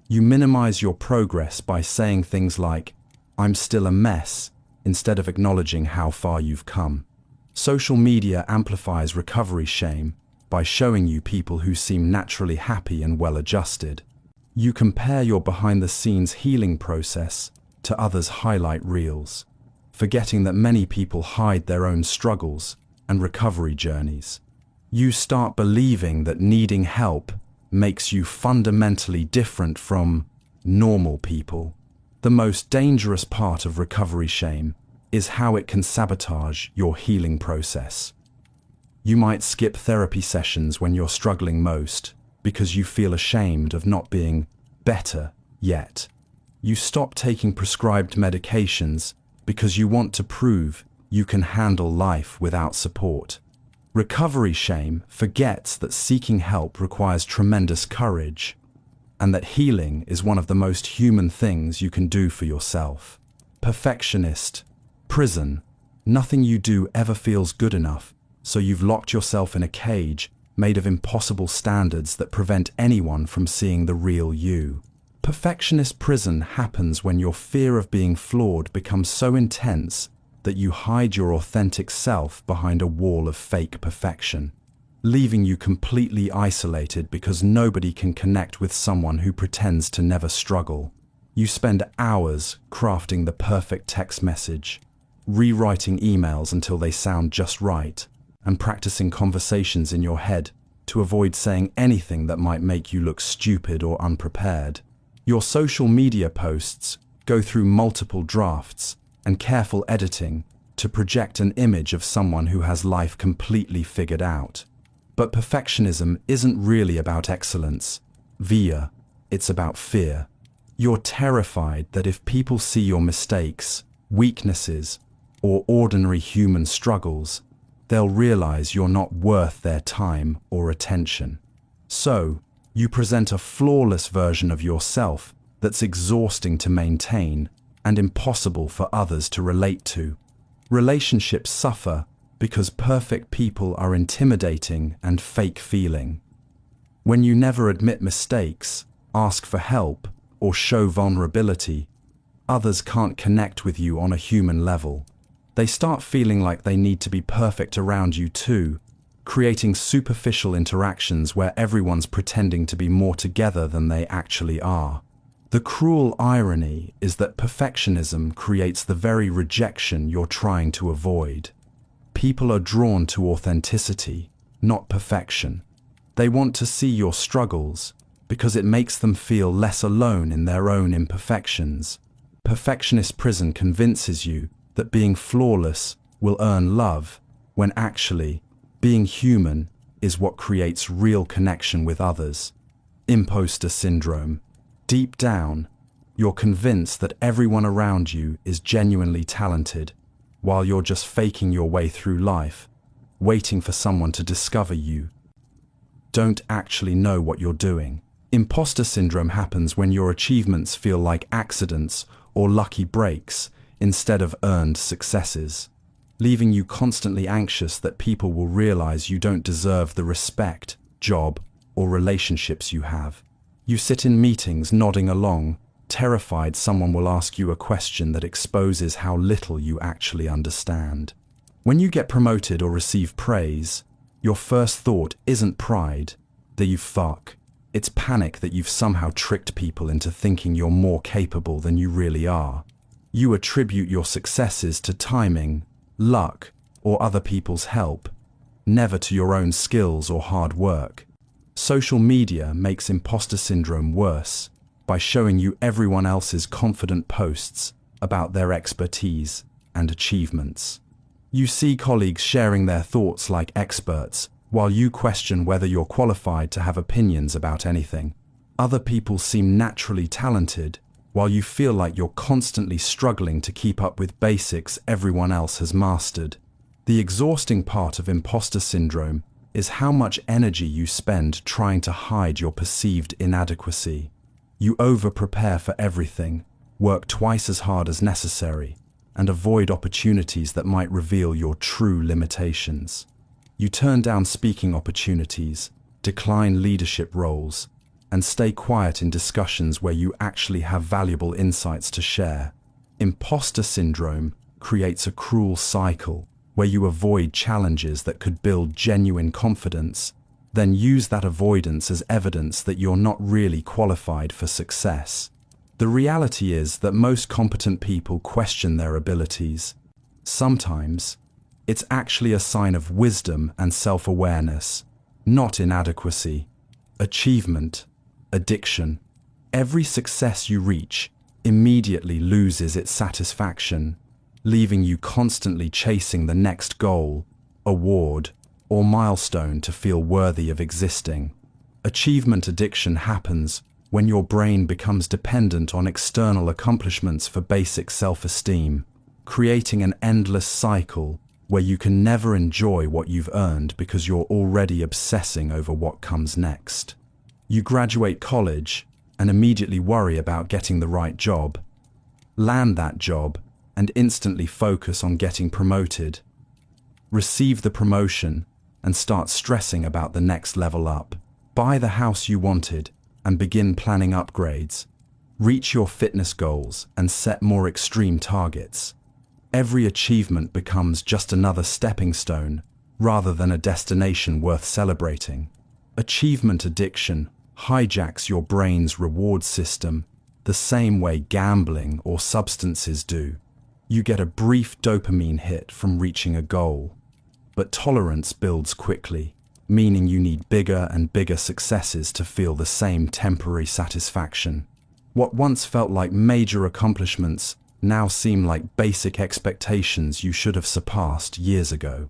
A: You minimize your progress by saying things like, "I'm still a mess," instead of acknowledging how far you've come. Social media amplifies recovery shame by showing you people who seem naturally happy and well-adjusted. You compare your behind-the-scenes healing process to others' highlight reels, forgetting that many people hide their own struggles and recovery journeys. You start believing that needing help makes you fundamentally different from normal people. The most dangerous part of recovery shame is how it can sabotage your healing process. You might skip therapy sessions when you're struggling most because you feel ashamed of not being better yet. You stop taking prescribed medications because you want to prove you can handle life without support. Recovery shame forgets that seeking help requires tremendous courage, and that healing is one of the most human things you can do for yourself. Perfectionist prison. Nothing you do ever feels good enough, so you've locked yourself in a cage made of impossible standards that prevent anyone from seeing the real you. Perfectionist prison happens when your fear of being flawed becomes so intense that you hide your authentic self behind a wall of fake perfection, leaving you completely isolated because nobody can connect with someone who pretends to never struggle. You spend hours crafting the perfect text message, rewriting emails until they sound just right, and practicing conversations in your head to avoid saying anything that might make you look stupid or unprepared. Your social media posts go through multiple drafts and careful editing to project an image of someone who has life completely figured out. But perfectionism isn't really about excellence, it's about fear. You're terrified that if people see your mistakes, weaknesses, or ordinary human struggles, they'll realize you're not worth their time or attention. So, you present a flawless version of yourself that's exhausting to maintain and impossible for others to relate to. Relationships suffer because perfect people are intimidating and fake-feeling. When you never admit mistakes, ask for help, or show vulnerability, others can't connect with you on a human level. They start feeling like they need to be perfect around you too, creating superficial interactions where everyone's pretending to be more together than they actually are. The cruel irony is that perfectionism creates the very rejection you're trying to avoid. People are drawn to authenticity, not perfection. They want to see your struggles because it makes them feel less alone in their own imperfections. Perfectionist prison convinces you that being flawless will earn love, when actually, being human is what creates real connection with others. Imposter syndrome. Deep down, you're convinced that everyone around you is genuinely talented, while you're just faking your way through life, waiting for someone to discover you don't actually know what you're doing. Imposter syndrome happens when your achievements feel like accidents or lucky breaks instead of earned successes, leaving you constantly anxious that people will realize you don't deserve the respect, job, or relationships you have. You sit in meetings nodding along, terrified someone will ask you a question that exposes how little you actually understand. When you get promoted or receive praise, your first thought isn't pride that you fuck. It's panic that you've somehow tricked people into thinking you're more capable than you really are. You attribute your successes to timing, luck, or other people's help, never to your own skills or hard work. Social media makes imposter syndrome worse by showing you everyone else's confident posts about their expertise and achievements. You see colleagues sharing their thoughts like experts, while you question whether you're qualified to have opinions about anything. Other people seem naturally talented, while you feel like you're constantly struggling to keep up with basics everyone else has mastered. The exhausting part of imposter syndrome is how much energy you spend trying to hide your perceived inadequacy. You over-prepare for everything, work twice as hard as necessary, and avoid opportunities that might reveal your true limitations. You turn down speaking opportunities, decline leadership roles, and stay quiet in discussions where you actually have valuable insights to share. Imposter syndrome creates a cruel cycle where you avoid challenges that could build genuine confidence, then use that avoidance as evidence that you're not really qualified for success. The reality is that most competent people question their abilities. Sometimes, it's actually a sign of wisdom and self-awareness, not inadequacy. Achievement, addiction. Every success you reach immediately loses its satisfaction, leaving you constantly chasing the next goal, award, or milestone to feel worthy of existing. Achievement addiction happens when your brain becomes dependent on external accomplishments for basic self-esteem, creating an endless cycle where you can never enjoy what you've earned because you're already obsessing over what comes next. You graduate college and immediately worry about getting the right job, land that job, and instantly focus on getting promoted. Receive the promotion and start stressing about the next level up. Buy the house you wanted and begin planning upgrades. Reach your fitness goals and set more extreme targets. Every achievement becomes just another stepping stone rather than a destination worth celebrating. Achievement addiction hijacks your brain's reward system the same way gambling or substances do. You get a brief dopamine hit from reaching a goal, but tolerance builds quickly, meaning you need bigger and bigger successes to feel the same temporary satisfaction. What once felt like major accomplishments now seem like basic expectations you should have surpassed years ago.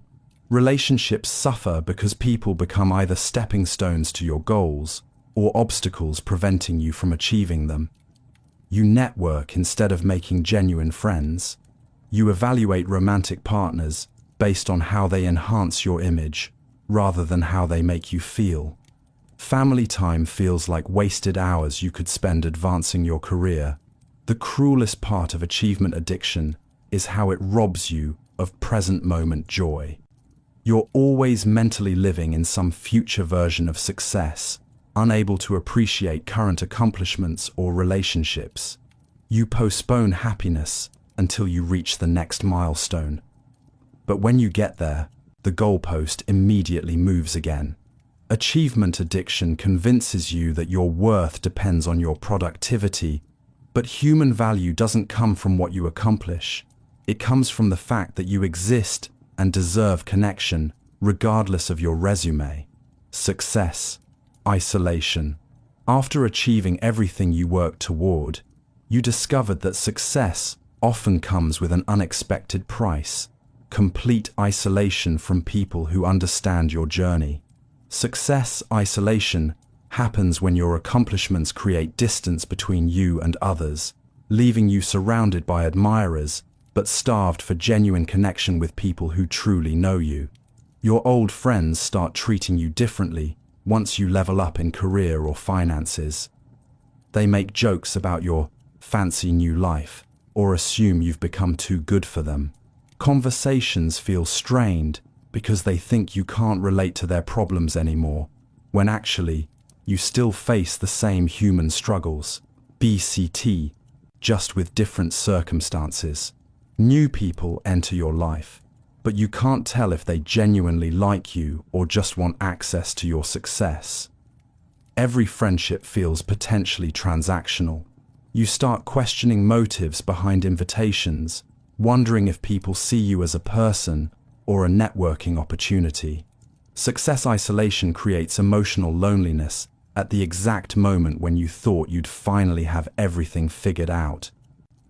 A: Relationships suffer because people become either stepping stones to your goals or obstacles preventing you from achieving them. You network instead of making genuine friends. You evaluate romantic partners based on how they enhance your image rather than how they make you feel. Family time feels like wasted hours you could spend advancing your career. The cruelest part of achievement addiction is how it robs you of present moment joy. You're always mentally living in some future version of success, unable to appreciate current accomplishments or relationships. You postpone happiness until you reach the next milestone. But when you get there, the goalpost immediately moves again. Achievement addiction convinces you that your worth depends on your productivity, but human value doesn't come from what you accomplish. It comes from the fact that you exist and deserve connection, regardless of your resume. Success, isolation. After achieving everything you worked toward, you discovered that success often comes with an unexpected price: complete isolation from people who understand your journey. Success isolation happens when your accomplishments create distance between you and others, leaving you surrounded by admirers but starved for genuine connection with people who truly know you. Your old friends start treating you differently once you level up in career or finances. They make jokes about your fancy new life or assume you've become too good for them. Conversations feel strained because they think you can't relate to their problems anymore, when actually, you still face the same human struggles. BCT, just with different circumstances. New people enter your life, but you can't tell if they genuinely like you or just want access to your success. Every friendship feels potentially transactional. You start questioning motives behind invitations, wondering if people see you as a person or a networking opportunity. Success isolation creates emotional loneliness at the exact moment when you thought you'd finally have everything figured out.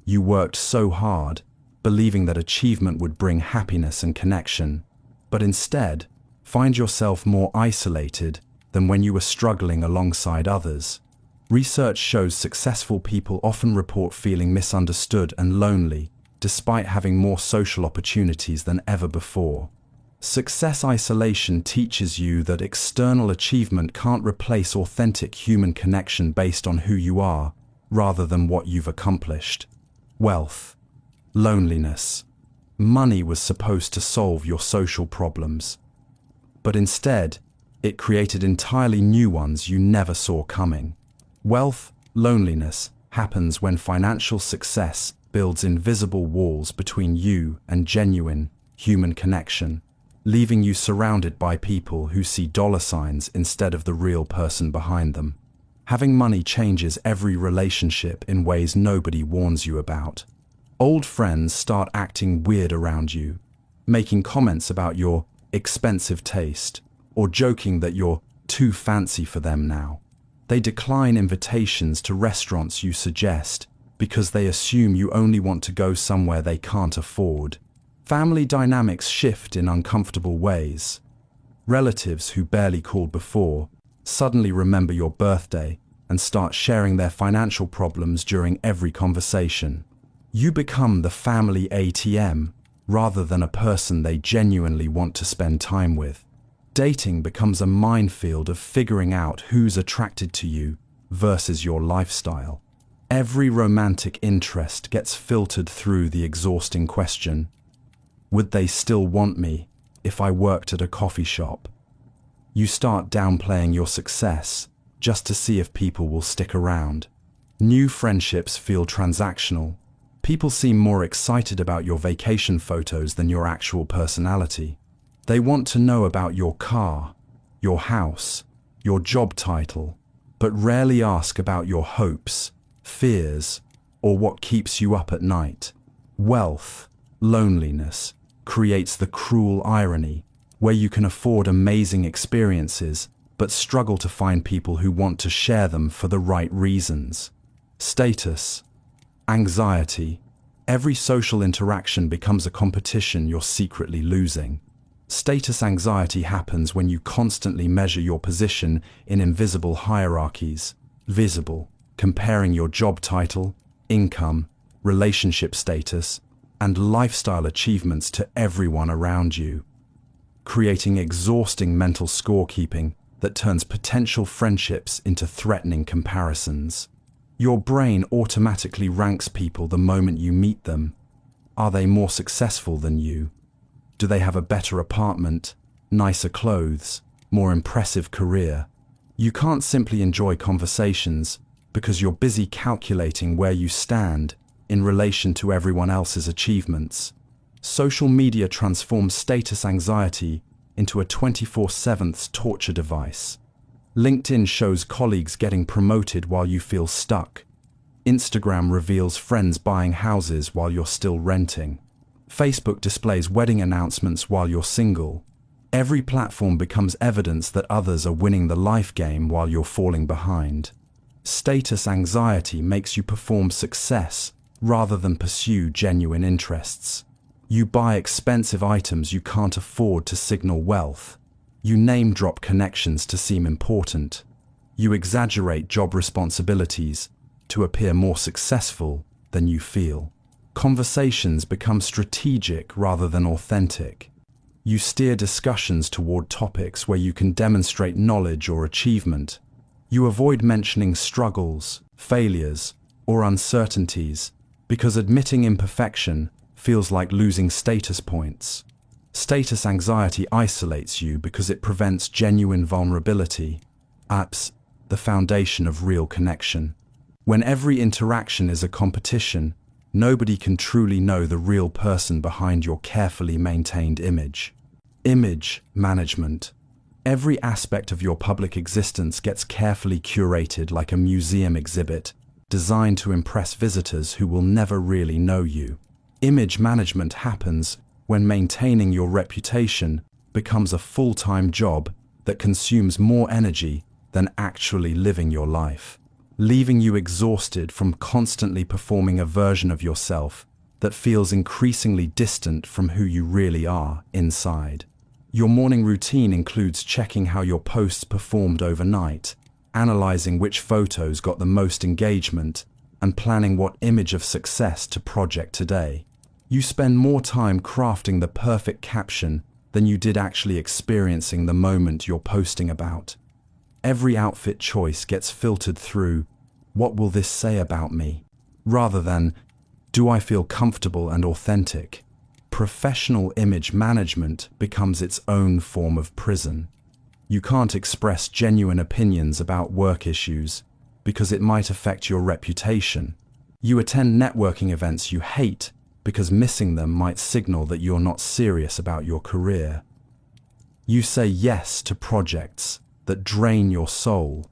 A: You worked so hard, believing that achievement would bring happiness and connection, but instead, find yourself more isolated than when you were struggling alongside others. Research shows successful people often report feeling misunderstood and lonely, despite having more social opportunities than ever before. Success isolation teaches you that external achievement can't replace authentic human connection based on who you are, rather than what you've accomplished. Wealth, loneliness. Money was supposed to solve your social problems, but instead, it created entirely new ones you never saw coming. Wealth, loneliness happens when financial success builds invisible walls between you and genuine human connection, leaving you surrounded by people who see dollar signs instead of the real person behind them. Having money changes every relationship in ways nobody warns you about. Old friends start acting weird around you, making comments about your expensive taste, or joking that you're too fancy for them now. They decline invitations to restaurants you suggest because they assume you only want to go somewhere they can't afford. Family dynamics shift in uncomfortable ways. Relatives who barely called before suddenly remember your birthday and start sharing their financial problems during every conversation. You become the family ATM rather than a person they genuinely want to spend time with. Dating becomes a minefield of figuring out who's attracted to you versus your lifestyle. Every romantic interest gets filtered through the exhausting question, would they still want me if I worked at a coffee shop? You start downplaying your success just to see if people will stick around. New friendships feel transactional. People seem more excited about your vacation photos than your actual personality. They want to know about your car, your house, your job title, but rarely ask about your hopes, fears, or what keeps you up at night. Wealth, loneliness, creates the cruel irony where you can afford amazing experiences but struggle to find people who want to share them for the right reasons. Status, anxiety. Every social interaction becomes a competition you're secretly losing. Status anxiety happens when you constantly measure your position in invisible hierarchies. Visible, comparing your job title, income, relationship status, and lifestyle achievements to everyone around you, creating exhausting mental scorekeeping that turns potential friendships into threatening comparisons. Your brain automatically ranks people the moment you meet them. Are they more successful than you? Do they have a better apartment, nicer clothes, more impressive career? You can't simply enjoy conversations because you're busy calculating where you stand in relation to everyone else's achievements. Social media transforms status anxiety into a 24/7 torture device. LinkedIn shows colleagues getting promoted while you feel stuck. Instagram reveals friends buying houses while you're still renting. Facebook displays wedding announcements while you're single. Every platform becomes evidence that others are winning the life game while you're falling behind. Status anxiety makes you perform success rather than pursue genuine interests. You buy expensive items you can't afford to signal wealth. You name-drop connections to seem important. You exaggerate job responsibilities to appear more successful than you feel. Conversations become strategic rather than authentic. You steer discussions toward topics where you can demonstrate knowledge or achievement. You avoid mentioning struggles, failures, or uncertainties because admitting imperfection feels like losing status points. Status anxiety isolates you because it prevents genuine vulnerability. Apps, the foundation of real connection. When every interaction is a competition, nobody can truly know the real person behind your carefully maintained image. Image management. Every aspect of your public existence gets carefully curated like a museum exhibit, designed to impress visitors who will never really know you. Image management happens when maintaining your reputation becomes a full-time job that consumes more energy than actually living your life, leaving you exhausted from constantly performing a version of yourself that feels increasingly distant from who you really are inside. Your morning routine includes checking how your posts performed overnight, analyzing which photos got the most engagement, and planning what image of success to project today. You spend more time crafting the perfect caption than you did actually experiencing the moment you're posting about. Every outfit choice gets filtered through, what will this say about me? Rather than, do I feel comfortable and authentic? Professional image management becomes its own form of prison. You can't express genuine opinions about work issues because it might affect your reputation. You attend networking events you hate because missing them might signal that you're not serious about your career. You say yes to projects that drain your soul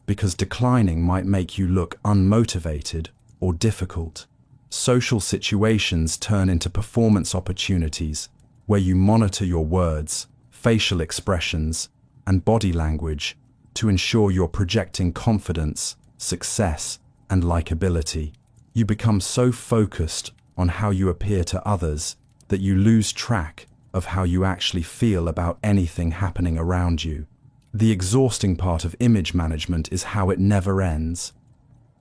A: because declining might make you look unmotivated or difficult. Social situations turn into performance opportunities where you monitor your words, facial expressions, and body language to ensure you're projecting confidence, success, and likability. You become so focused on how you appear to others that you lose track of how you actually feel about anything happening around you. The exhausting part of image management is how it never ends.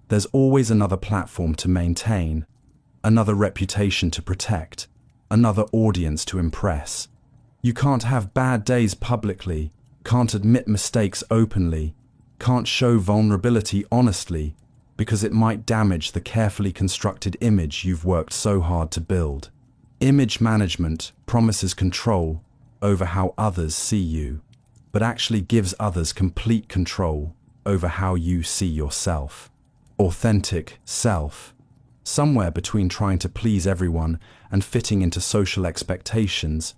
A: There's always another platform to maintain, another reputation to protect, another audience to impress. You can't have bad days publicly, can't admit mistakes openly, can't show vulnerability honestly, because it might damage the carefully constructed image you've worked so hard to build. Image management promises control over how others see you, but actually gives others complete control over how you see yourself. Authentic self. Somewhere between trying to please everyone and fitting into social expectations,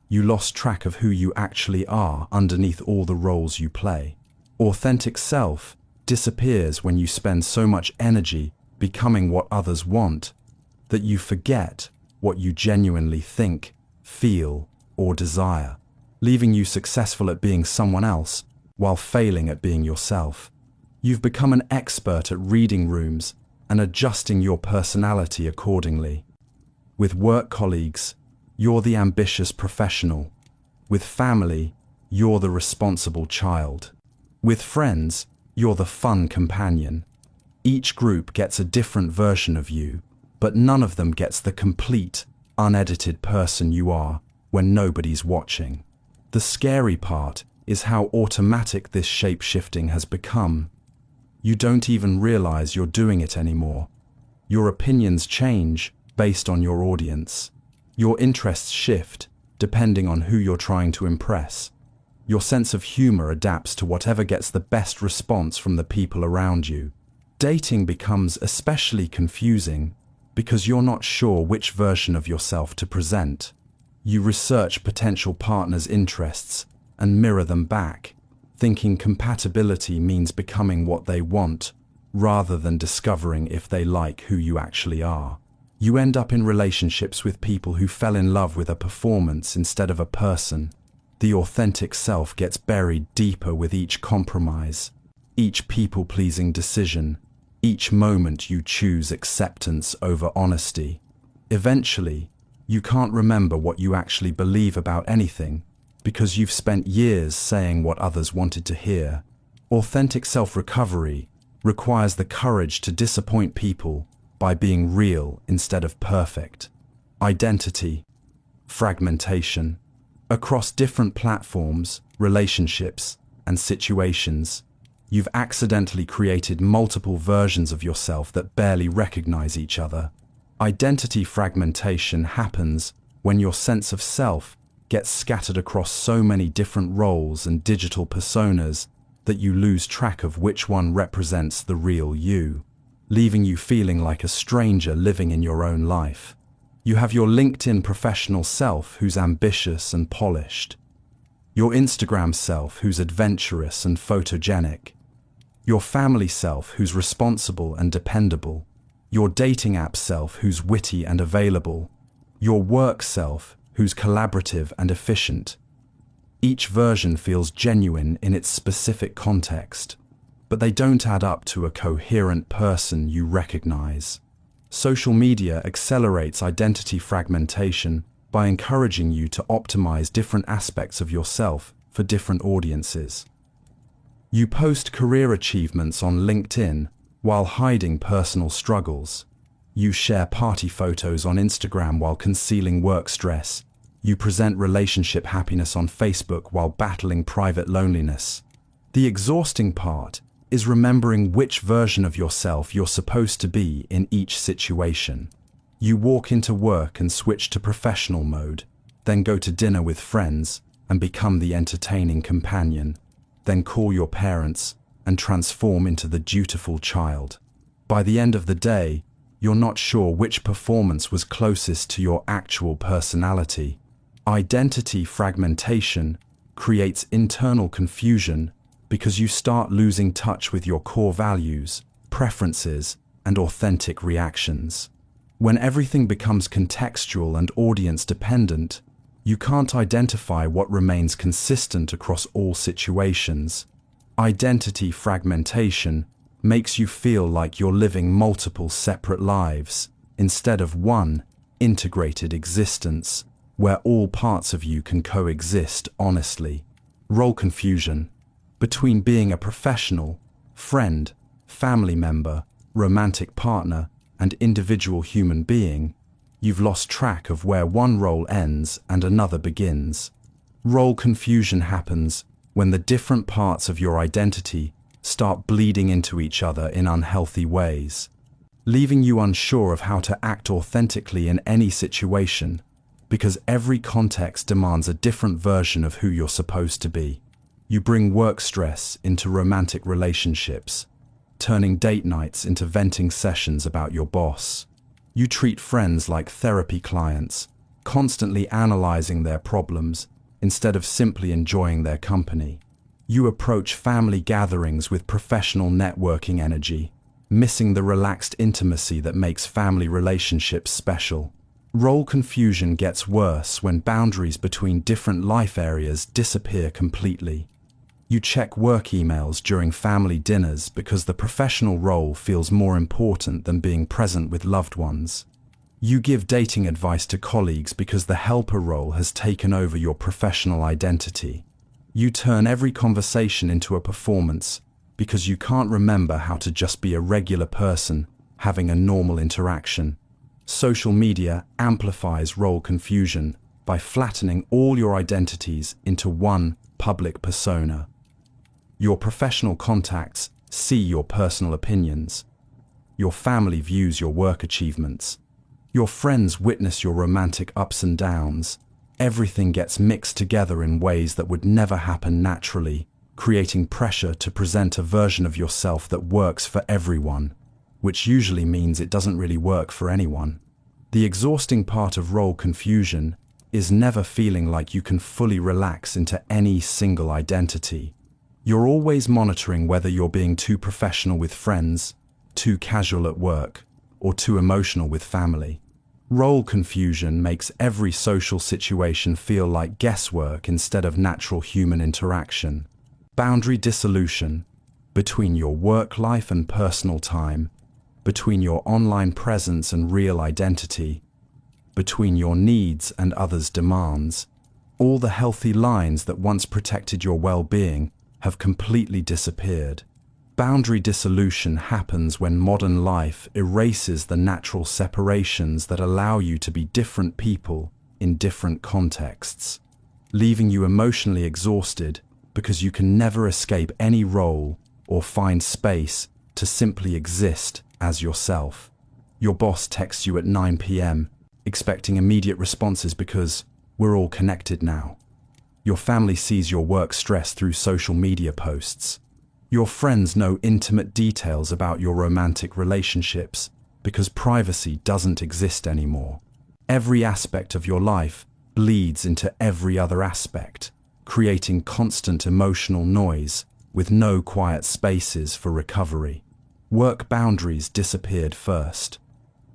A: you lost track of who you actually are underneath all the roles you play. Authentic self disappears when you spend so much energy becoming what others want that you forget what you genuinely think, feel, or desire, leaving you successful at being someone else while failing at being yourself. You've become an expert at reading rooms and adjusting your personality accordingly. With work colleagues, you're the ambitious professional. With family, you're the responsible child. With friends, you're the fun companion. Each group gets a different version of you, but none of them gets the complete, unedited person you are when nobody's watching. The scary part is how automatic this shape-shifting has become. You don't even realize you're doing it anymore. Your opinions change based on your audience. Your interests shift depending on who you're trying to impress. Your sense of humor adapts to whatever gets the best response from the people around you. Dating becomes especially confusing because you're not sure which version of yourself to present. You research potential partners' interests and mirror them back, thinking compatibility means becoming what they want, rather than discovering if they like who you actually are. You end up in relationships with people who fell in love with a performance instead of a person. The authentic self gets buried deeper with each compromise, each people-pleasing decision, each moment you choose acceptance over honesty. Eventually, you can't remember what you actually believe about anything because you've spent years saying what others wanted to hear. Authentic self-recovery requires the courage to disappoint people by being real instead of perfect. Identity. Fragmentation. Across different platforms, relationships, and situations, you've accidentally created multiple versions of yourself that barely recognize each other. Identity fragmentation happens when your sense of self gets scattered across so many different roles and digital personas that you lose track of which one represents the real you, leaving you feeling like a stranger living in your own life. You have your LinkedIn professional self who's ambitious and polished, your Instagram self who's adventurous and photogenic, your family self who's responsible and dependable, your dating app self who's witty and available, your work self who's collaborative and efficient. Each version feels genuine in its specific context, but they don't add up to a coherent person you recognize. Social media accelerates identity fragmentation by encouraging you to optimize different aspects of yourself for different audiences. You post career achievements on LinkedIn while hiding personal struggles. You share party photos on Instagram while concealing work stress. You present relationship happiness on Facebook while battling private loneliness. The exhausting part is remembering which version of yourself you're supposed to be in each situation. You walk into work and switch to professional mode, then go to dinner with friends and become the entertaining companion, then call your parents and transform into the dutiful child. By the end of the day, you're not sure which performance was closest to your actual personality. Identity fragmentation creates internal confusion because you start losing touch with your core values, preferences, and authentic reactions. When everything becomes contextual and audience-dependent, you can't identify what remains consistent across all situations. Identity fragmentation makes you feel like you're living multiple separate lives instead of one integrated existence where all parts of you can coexist honestly. Role confusion between being a professional, friend, family member, romantic partner, and individual human being. You've lost track of where one role ends and another begins. Role confusion happens when the different parts of your identity start bleeding into each other in unhealthy ways, leaving you unsure of how to act authentically in any situation, because every context demands a different version of who you're supposed to be. You bring work stress into romantic relationships, turning date nights into venting sessions about your boss. You treat friends like therapy clients, constantly analyzing their problems instead of simply enjoying their company. You approach family gatherings with professional networking energy, missing the relaxed intimacy that makes family relationships special. Role confusion gets worse when boundaries between different life areas disappear completely. You check work emails during family dinners because the professional role feels more important than being present with loved ones. You give dating advice to colleagues because the helper role has taken over your professional identity. You turn every conversation into a performance because you can't remember how to just be a regular person having a normal interaction. Social media amplifies role confusion by flattening all your identities into one public persona. Your professional contacts see your personal opinions. Your family views your work achievements. Your friends witness your romantic ups and downs. Everything gets mixed together in ways that would never happen naturally, creating pressure to present a version of yourself that works for everyone, which usually means it doesn't really work for anyone. The exhausting part of role confusion is never feeling like you can fully relax into any single identity. You're always monitoring whether you're being too professional with friends, too casual at work, or too emotional with family. Role confusion makes every social situation feel like guesswork instead of natural human interaction. Boundary dissolution between your work life and personal time, between your online presence and real identity, between your needs and others' demands. All the healthy lines that once protected your well-being have completely disappeared. Boundary dissolution happens when modern life erases the natural separations that allow you to be different people in different contexts, leaving you emotionally exhausted because you can never escape any role or find space to simply exist as yourself. Your boss texts you at 9 p.m., expecting immediate responses because we're all connected now. Your family sees your work stress through social media posts. Your friends know intimate details about your romantic relationships because privacy doesn't exist anymore. Every aspect of your life bleeds into every other aspect, creating constant emotional noise with no quiet spaces for recovery. Work boundaries disappeared first.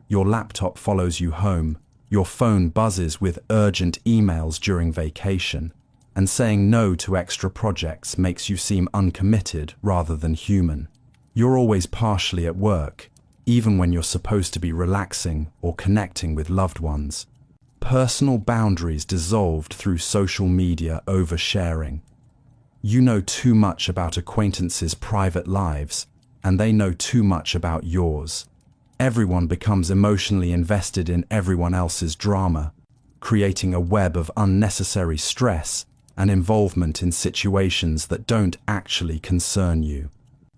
A: Your laptop follows you home, your phone buzzes with urgent emails during vacation, and saying no to extra projects makes you seem uncommitted rather than human. You're always partially at work, even when you're supposed to be relaxing or connecting with loved ones. Personal boundaries dissolved through social media oversharing. You know too much about acquaintances' private lives, and they know too much about yours. Everyone becomes emotionally invested in everyone else's drama, creating a web of unnecessary stress and involvement in situations that don't actually concern you.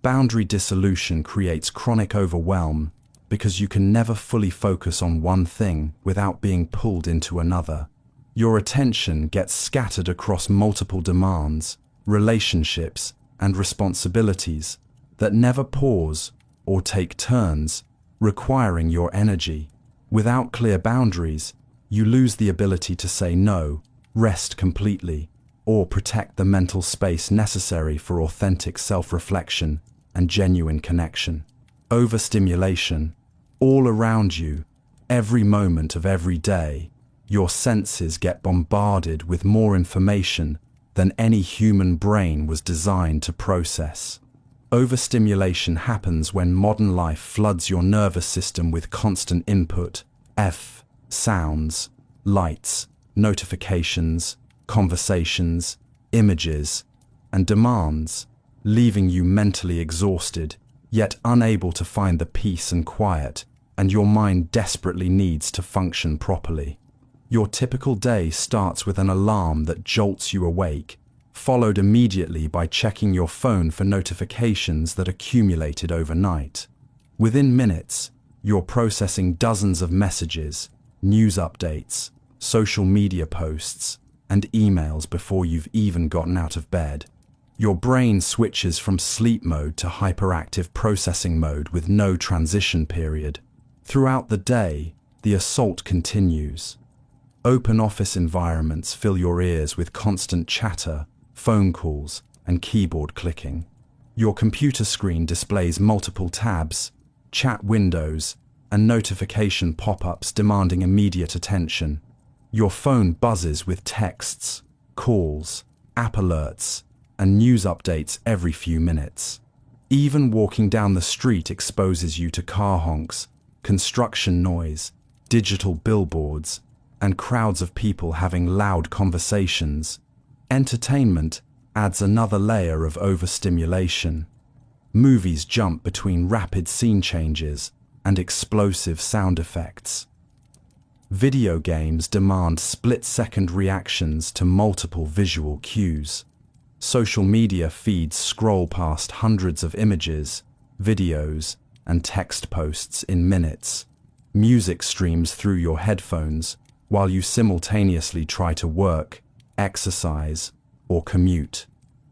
A: Boundary dissolution creates chronic overwhelm because you can never fully focus on one thing without being pulled into another. Your attention gets scattered across multiple demands, relationships, and responsibilities that never pause or take turns, requiring your energy. Without clear boundaries, you lose the ability to say no, rest completely, or protect the mental space necessary for authentic self-reflection and genuine connection. Overstimulation. All around you, every moment of every day, your senses get bombarded with more information than any human brain was designed to process. Overstimulation happens when modern life floods your nervous system with constant input, sounds, lights, notifications, conversations, images, and demands, leaving you mentally exhausted, yet unable to find the peace and quiet, and your mind desperately needs to function properly. Your typical day starts with an alarm that jolts you awake, followed immediately by checking your phone for notifications that accumulated overnight. Within minutes, you're processing dozens of messages, news updates, social media posts, and emails before you've even gotten out of bed. Your brain switches from sleep mode to hyperactive processing mode with no transition period. Throughout the day, the assault continues. Open office environments fill your ears with constant chatter, phone calls, and keyboard clicking. Your computer screen displays multiple tabs, chat windows, and notification pop-ups demanding immediate attention. Your phone buzzes with texts, calls, app alerts, and news updates every few minutes. Even walking down the street exposes you to car honks, construction noise, digital billboards, and crowds of people having loud conversations. Entertainment adds another layer of overstimulation. Movies jump between rapid scene changes and explosive sound effects. Video games demand split-second reactions to multiple visual cues. Social media feeds scroll past hundreds of images, videos, and text posts in minutes. Music streams through your headphones while you simultaneously try to work, exercise, or commute.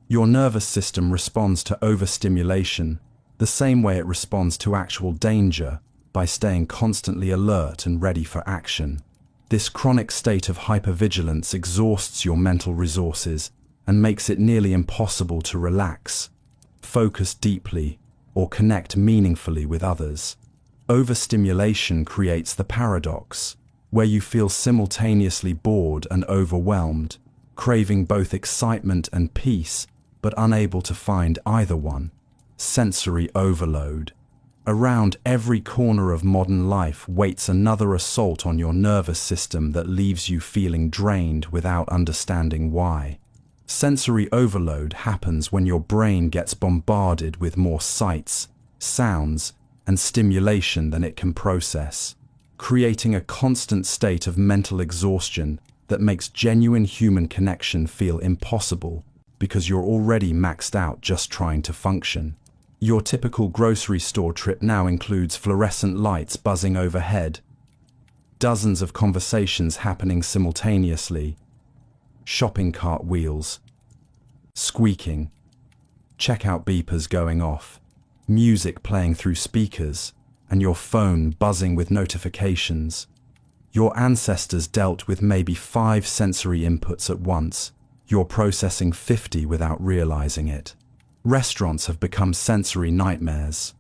A: Your nervous system responds to overstimulation the same way it responds to actual danger, by staying constantly alert and ready for action. This chronic state of hypervigilance exhausts your mental resources and makes it nearly impossible to relax, focus deeply, or connect meaningfully with others. Overstimulation creates the paradox, where you feel simultaneously bored and overwhelmed, craving both excitement and peace, but unable to find either one. Sensory overload. Around every corner of modern life waits another assault on your nervous system that leaves you feeling drained without understanding why. Sensory overload happens when your brain gets bombarded with more sights, sounds, and stimulation than it can process, creating a constant state of mental exhaustion that makes genuine human connection feel impossible because you're already maxed out just trying to function. Your typical grocery store trip now includes fluorescent lights buzzing overhead, dozens of conversations happening simultaneously, shopping cart wheels squeaking, checkout beepers going off, music playing through speakers, and your phone buzzing with notifications. Your ancestors dealt with maybe 5 sensory inputs at once. You're processing 50 without realizing it. Restaurants have become sensory nightmares.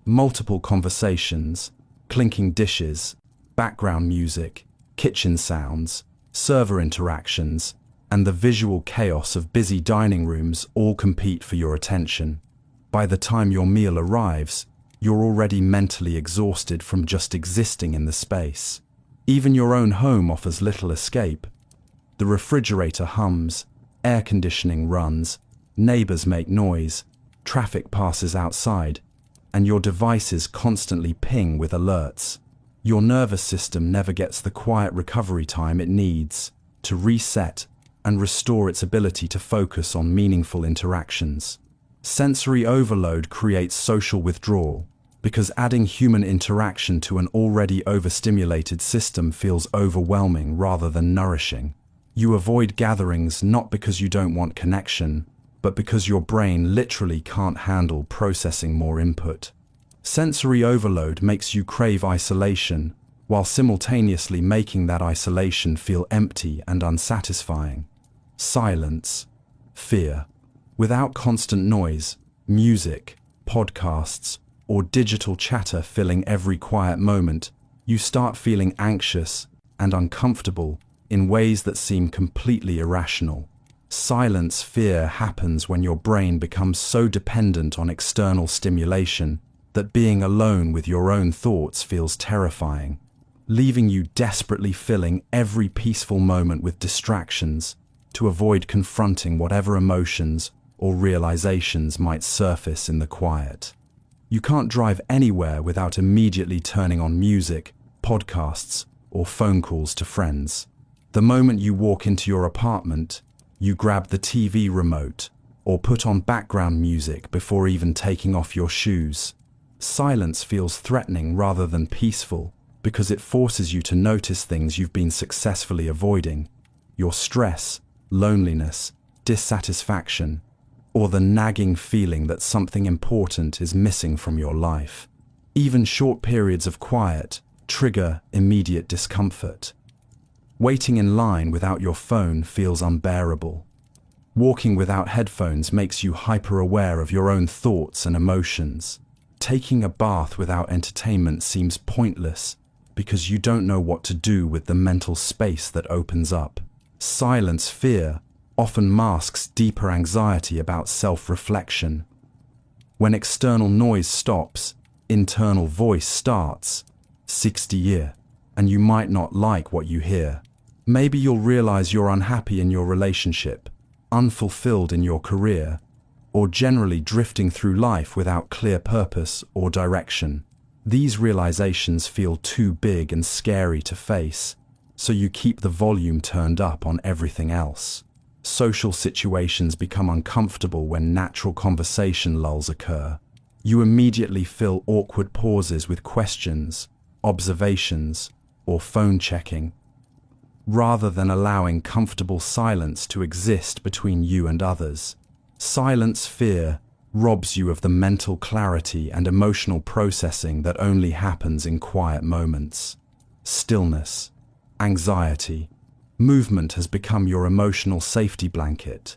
A: Multiple conversations, clinking dishes, background music, kitchen sounds, server interactions, and the visual chaos of busy dining rooms all compete for your attention. By the time your meal arrives, you're already mentally exhausted from just existing in the space. Even your own home offers little escape. The refrigerator hums, air conditioning runs, neighbors make noise, traffic passes outside, and your devices constantly ping with alerts. Your nervous system never gets the quiet recovery time it needs to reset and restore its ability to focus on meaningful interactions. Sensory overload creates social withdrawal, because adding human interaction to an already overstimulated system feels overwhelming rather than nourishing. You avoid gatherings not because you don't want connection, but because your brain literally can't handle processing more input. Sensory overload makes you crave isolation, while simultaneously making that isolation feel empty and unsatisfying. Silence. Fear. Without constant noise, music, podcasts, or digital chatter filling every quiet moment, you start feeling anxious and uncomfortable in ways that seem completely irrational. Silence fear happens when your brain becomes so dependent on external stimulation that being alone with your own thoughts feels terrifying, leaving you desperately filling every peaceful moment with distractions to avoid confronting whatever emotions or realizations might surface in the quiet. You can't drive anywhere without immediately turning on music, podcasts, or phone calls to friends. The moment you walk into your apartment, you grab the TV remote or put on background music before even taking off your shoes. Silence feels threatening rather than peaceful because it forces you to notice things you've been successfully avoiding: your stress, loneliness, dissatisfaction, or the nagging feeling that something important is missing from your life. Even short periods of quiet trigger immediate discomfort. Waiting in line without your phone feels unbearable. Walking without headphones makes you hyper-aware of your own thoughts and emotions. Taking a bath without entertainment seems pointless because you don't know what to do with the mental space that opens up. Silence fear often masks deeper anxiety about self-reflection. When external noise stops, internal voice starts. 60 year, and you might not like what you hear. Maybe you'll realize you're unhappy in your relationship, unfulfilled in your career, or generally drifting through life without clear purpose or direction. These realizations feel too big and scary to face, so you keep the volume turned up on everything else. Social situations become uncomfortable when natural conversation lulls occur. You immediately fill awkward pauses with questions, observations, or phone checking, rather than allowing comfortable silence to exist between you and others. Silence fear robs you of the mental clarity and emotional processing that only happens in quiet moments. Stillness, anxiety, movement has become your emotional safety blanket.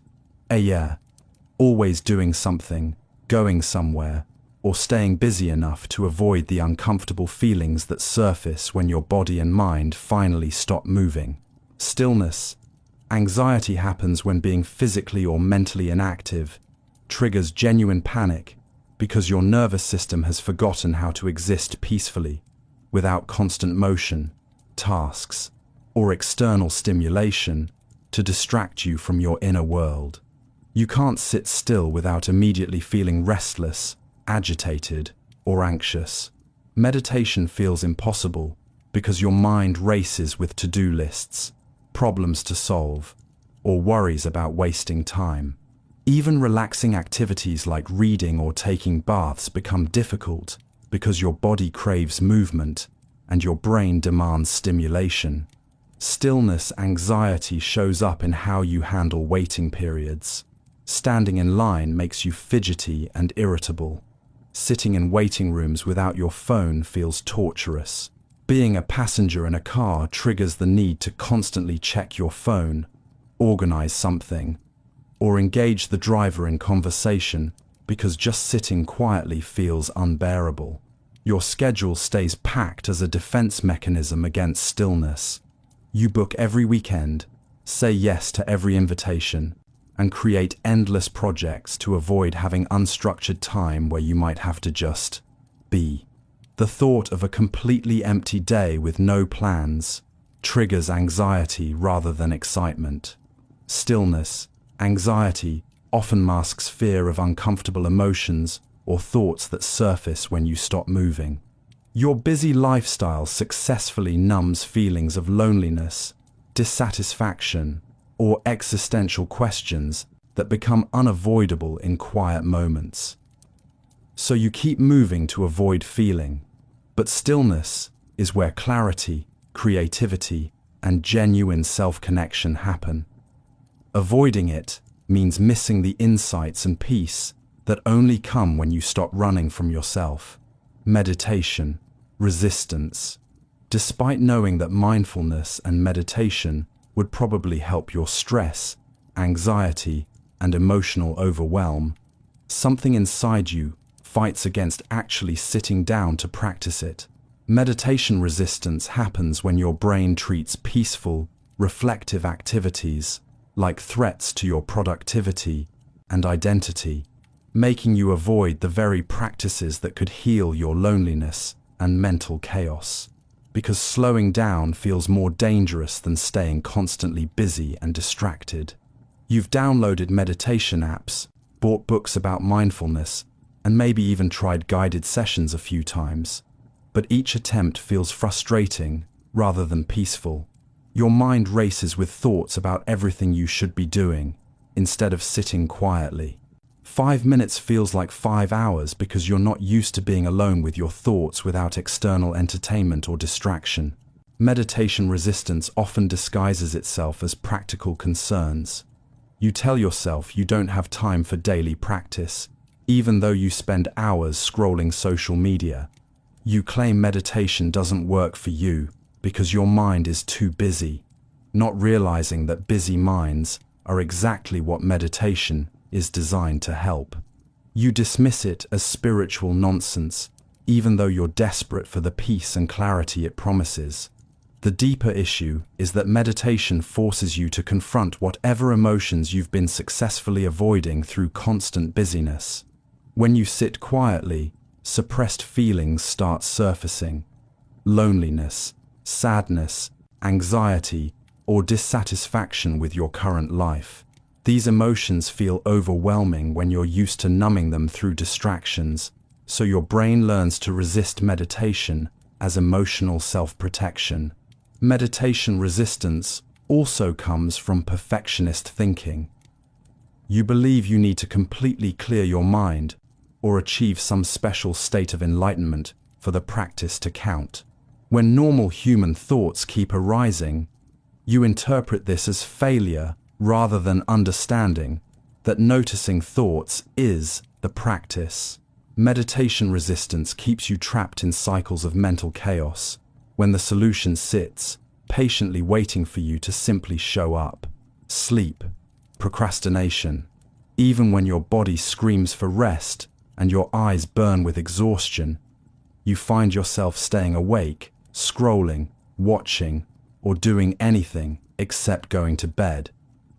A: Always doing something, going somewhere, or staying busy enough to avoid the uncomfortable feelings that surface when your body and mind finally stop moving. Stillness. Anxiety happens when being physically or mentally inactive triggers genuine panic because your nervous system has forgotten how to exist peacefully without constant motion, tasks, or external stimulation to distract you from your inner world. You can't sit still without immediately feeling restless, agitated, or anxious. Meditation feels impossible because your mind races with to-do lists, problems to solve, or worries about wasting time. Even relaxing activities like reading or taking baths become difficult because your body craves movement and your brain demands stimulation. Stillness anxiety shows up in how you handle waiting periods. Standing in line makes you fidgety and irritable. Sitting in waiting rooms without your phone feels torturous. Being a passenger in a car triggers the need to constantly check your phone, organize something, or engage the driver in conversation because just sitting quietly feels unbearable. Your schedule stays packed as a defense mechanism against stillness. You book every weekend, say yes to every invitation, and create endless projects to avoid having unstructured time where you might have to just be. The thought of a completely empty day with no plans triggers anxiety rather than excitement. Stillness, anxiety often masks fear of uncomfortable emotions or thoughts that surface when you stop moving. Your busy lifestyle successfully numbs feelings of loneliness, dissatisfaction, or existential questions that become unavoidable in quiet moments. So you keep moving to avoid feeling, but stillness is where clarity, creativity, and genuine self-connection happen. Avoiding it means missing the insights and peace that only come when you stop running from yourself. Meditation, resistance. Despite knowing that mindfulness and meditation would probably help your stress, anxiety, and emotional overwhelm, something inside you fights against actually sitting down to practice it. Meditation resistance happens when your brain treats peaceful, reflective activities like threats to your productivity and identity, making you avoid the very practices that could heal your loneliness and mental chaos. Because slowing down feels more dangerous than staying constantly busy and distracted. You've downloaded meditation apps, bought books about mindfulness, and maybe even tried guided sessions a few times. But each attempt feels frustrating rather than peaceful. Your mind races with thoughts about everything you should be doing, instead of sitting quietly. 5 minutes feels like 5 hours because you're not used to being alone with your thoughts without external entertainment or distraction. Meditation resistance often disguises itself as practical concerns. You tell yourself you don't have time for daily practice, even though you spend hours scrolling social media. You claim meditation doesn't work for you because your mind is too busy, not realizing that busy minds are exactly what meditation is designed to help. You dismiss it as spiritual nonsense, even though you're desperate for the peace and clarity it promises. The deeper issue is that meditation forces you to confront whatever emotions you've been successfully avoiding through constant busyness. When you sit quietly, suppressed feelings start surfacing. Loneliness, sadness, anxiety, or dissatisfaction with your current life. These emotions feel overwhelming when you're used to numbing them through distractions, so your brain learns to resist meditation as emotional self-protection. Meditation resistance also comes from perfectionist thinking. You believe you need to completely clear your mind or achieve some special state of enlightenment for the practice to count. When normal human thoughts keep arising, you interpret this as failure rather than understanding that noticing thoughts is the practice. Meditation resistance keeps you trapped in cycles of mental chaos, when the solution sits, patiently waiting for you to simply show up. Sleep, procrastination. Even when your body screams for rest and your eyes burn with exhaustion, you find yourself staying awake, scrolling, watching, or doing anything except going to bed.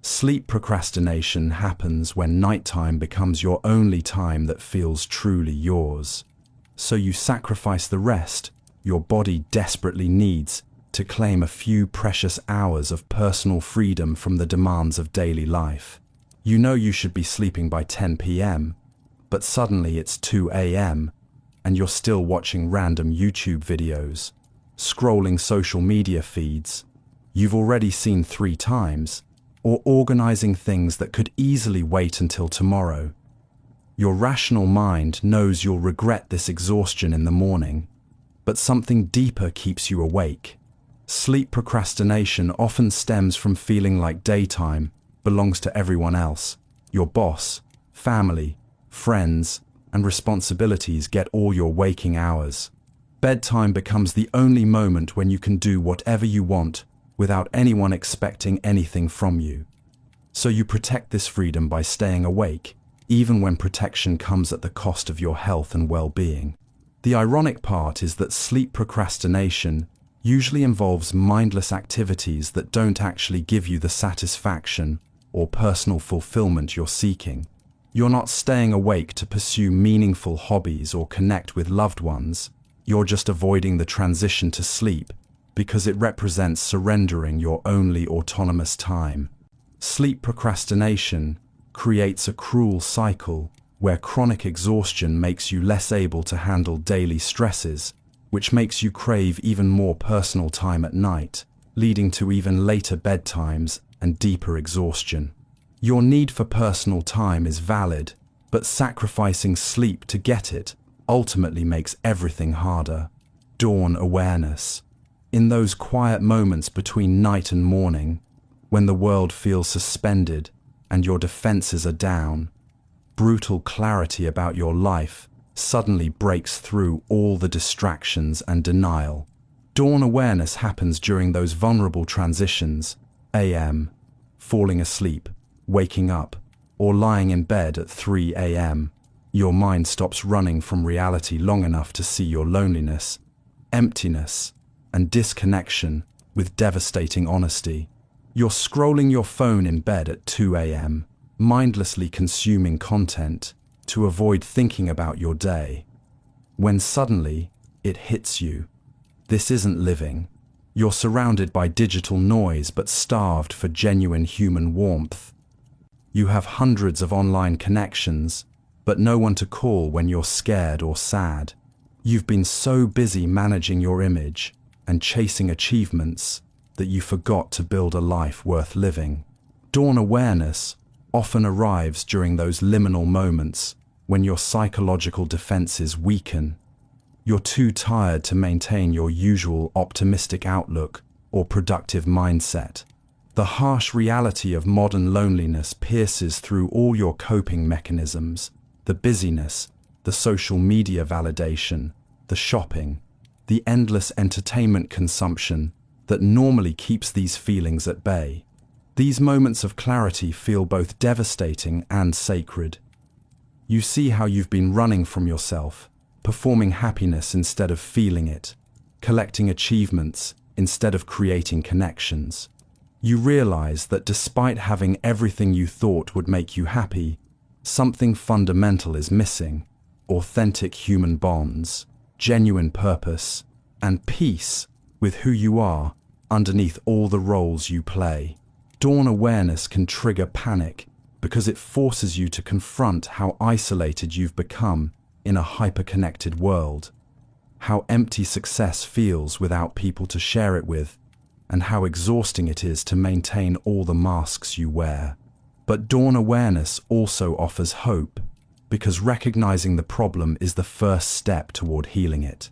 A: Sleep procrastination happens when nighttime becomes your only time that feels truly yours. So you sacrifice the rest your body desperately needs to claim a few precious hours of personal freedom from the demands of daily life. You know you should be sleeping by 10 p.m., but suddenly it's 2 a.m. and you're still watching random YouTube videos, scrolling social media feeds you've already seen 3 times, or organizing things that could easily wait until tomorrow. Your rational mind knows you'll regret this exhaustion in the morning, but something deeper keeps you awake. Sleep procrastination often stems from feeling like daytime belongs to everyone else. Your boss, family, friends, and responsibilities get all your waking hours. Bedtime becomes the only moment when you can do whatever you want without anyone expecting anything from you. So you protect this freedom by staying awake, even when protection comes at the cost of your health and well-being. The ironic part is that sleep procrastination usually involves mindless activities that don't actually give you the satisfaction or personal fulfillment you're seeking. You're not staying awake to pursue meaningful hobbies or connect with loved ones. You're just avoiding the transition to sleep because it represents surrendering your only autonomous time. Sleep procrastination creates a cruel cycle where chronic exhaustion makes you less able to handle daily stresses, which makes you crave even more personal time at night, leading to even later bedtimes and deeper exhaustion. Your need for personal time is valid, but sacrificing sleep to get it ultimately makes everything harder. Dawn awareness. In those quiet moments between night and morning, when the world feels suspended and your defenses are down, brutal clarity about your life suddenly breaks through all the distractions and denial. Dawn awareness happens during those vulnerable transitions, a.m., falling asleep, waking up, or lying in bed at 3 a.m. Your mind stops running from reality long enough to see your loneliness, emptiness, and disconnection with devastating honesty. You're scrolling your phone in bed at 2 a.m., mindlessly consuming content to avoid thinking about your day. When suddenly, it hits you. This isn't living. You're surrounded by digital noise but starved for genuine human warmth. You have hundreds of online connections, but no one to call when you're scared or sad. You've been so busy managing your image and chasing achievements that you forgot to build a life worth living. Dawn awareness often arrives during those liminal moments when your psychological defenses weaken. You're too tired to maintain your usual optimistic outlook or productive mindset. The harsh reality of modern loneliness pierces through all your coping mechanisms, the busyness, the social media validation, the shopping, the endless entertainment consumption that normally keeps these feelings at bay. These moments of clarity feel both devastating and sacred. You see how you've been running from yourself, performing happiness instead of feeling it, collecting achievements instead of creating connections. You realize that despite having everything you thought would make you happy, something fundamental is missing: authentic human bonds, genuine purpose, and peace with who you are underneath all the roles you play. Dawn awareness can trigger panic because it forces you to confront how isolated you've become in a hyper-connected world, how empty success feels without people to share it with, and how exhausting it is to maintain all the masks you wear. But dawn awareness also offers hope, because recognizing the problem is the first step toward healing it.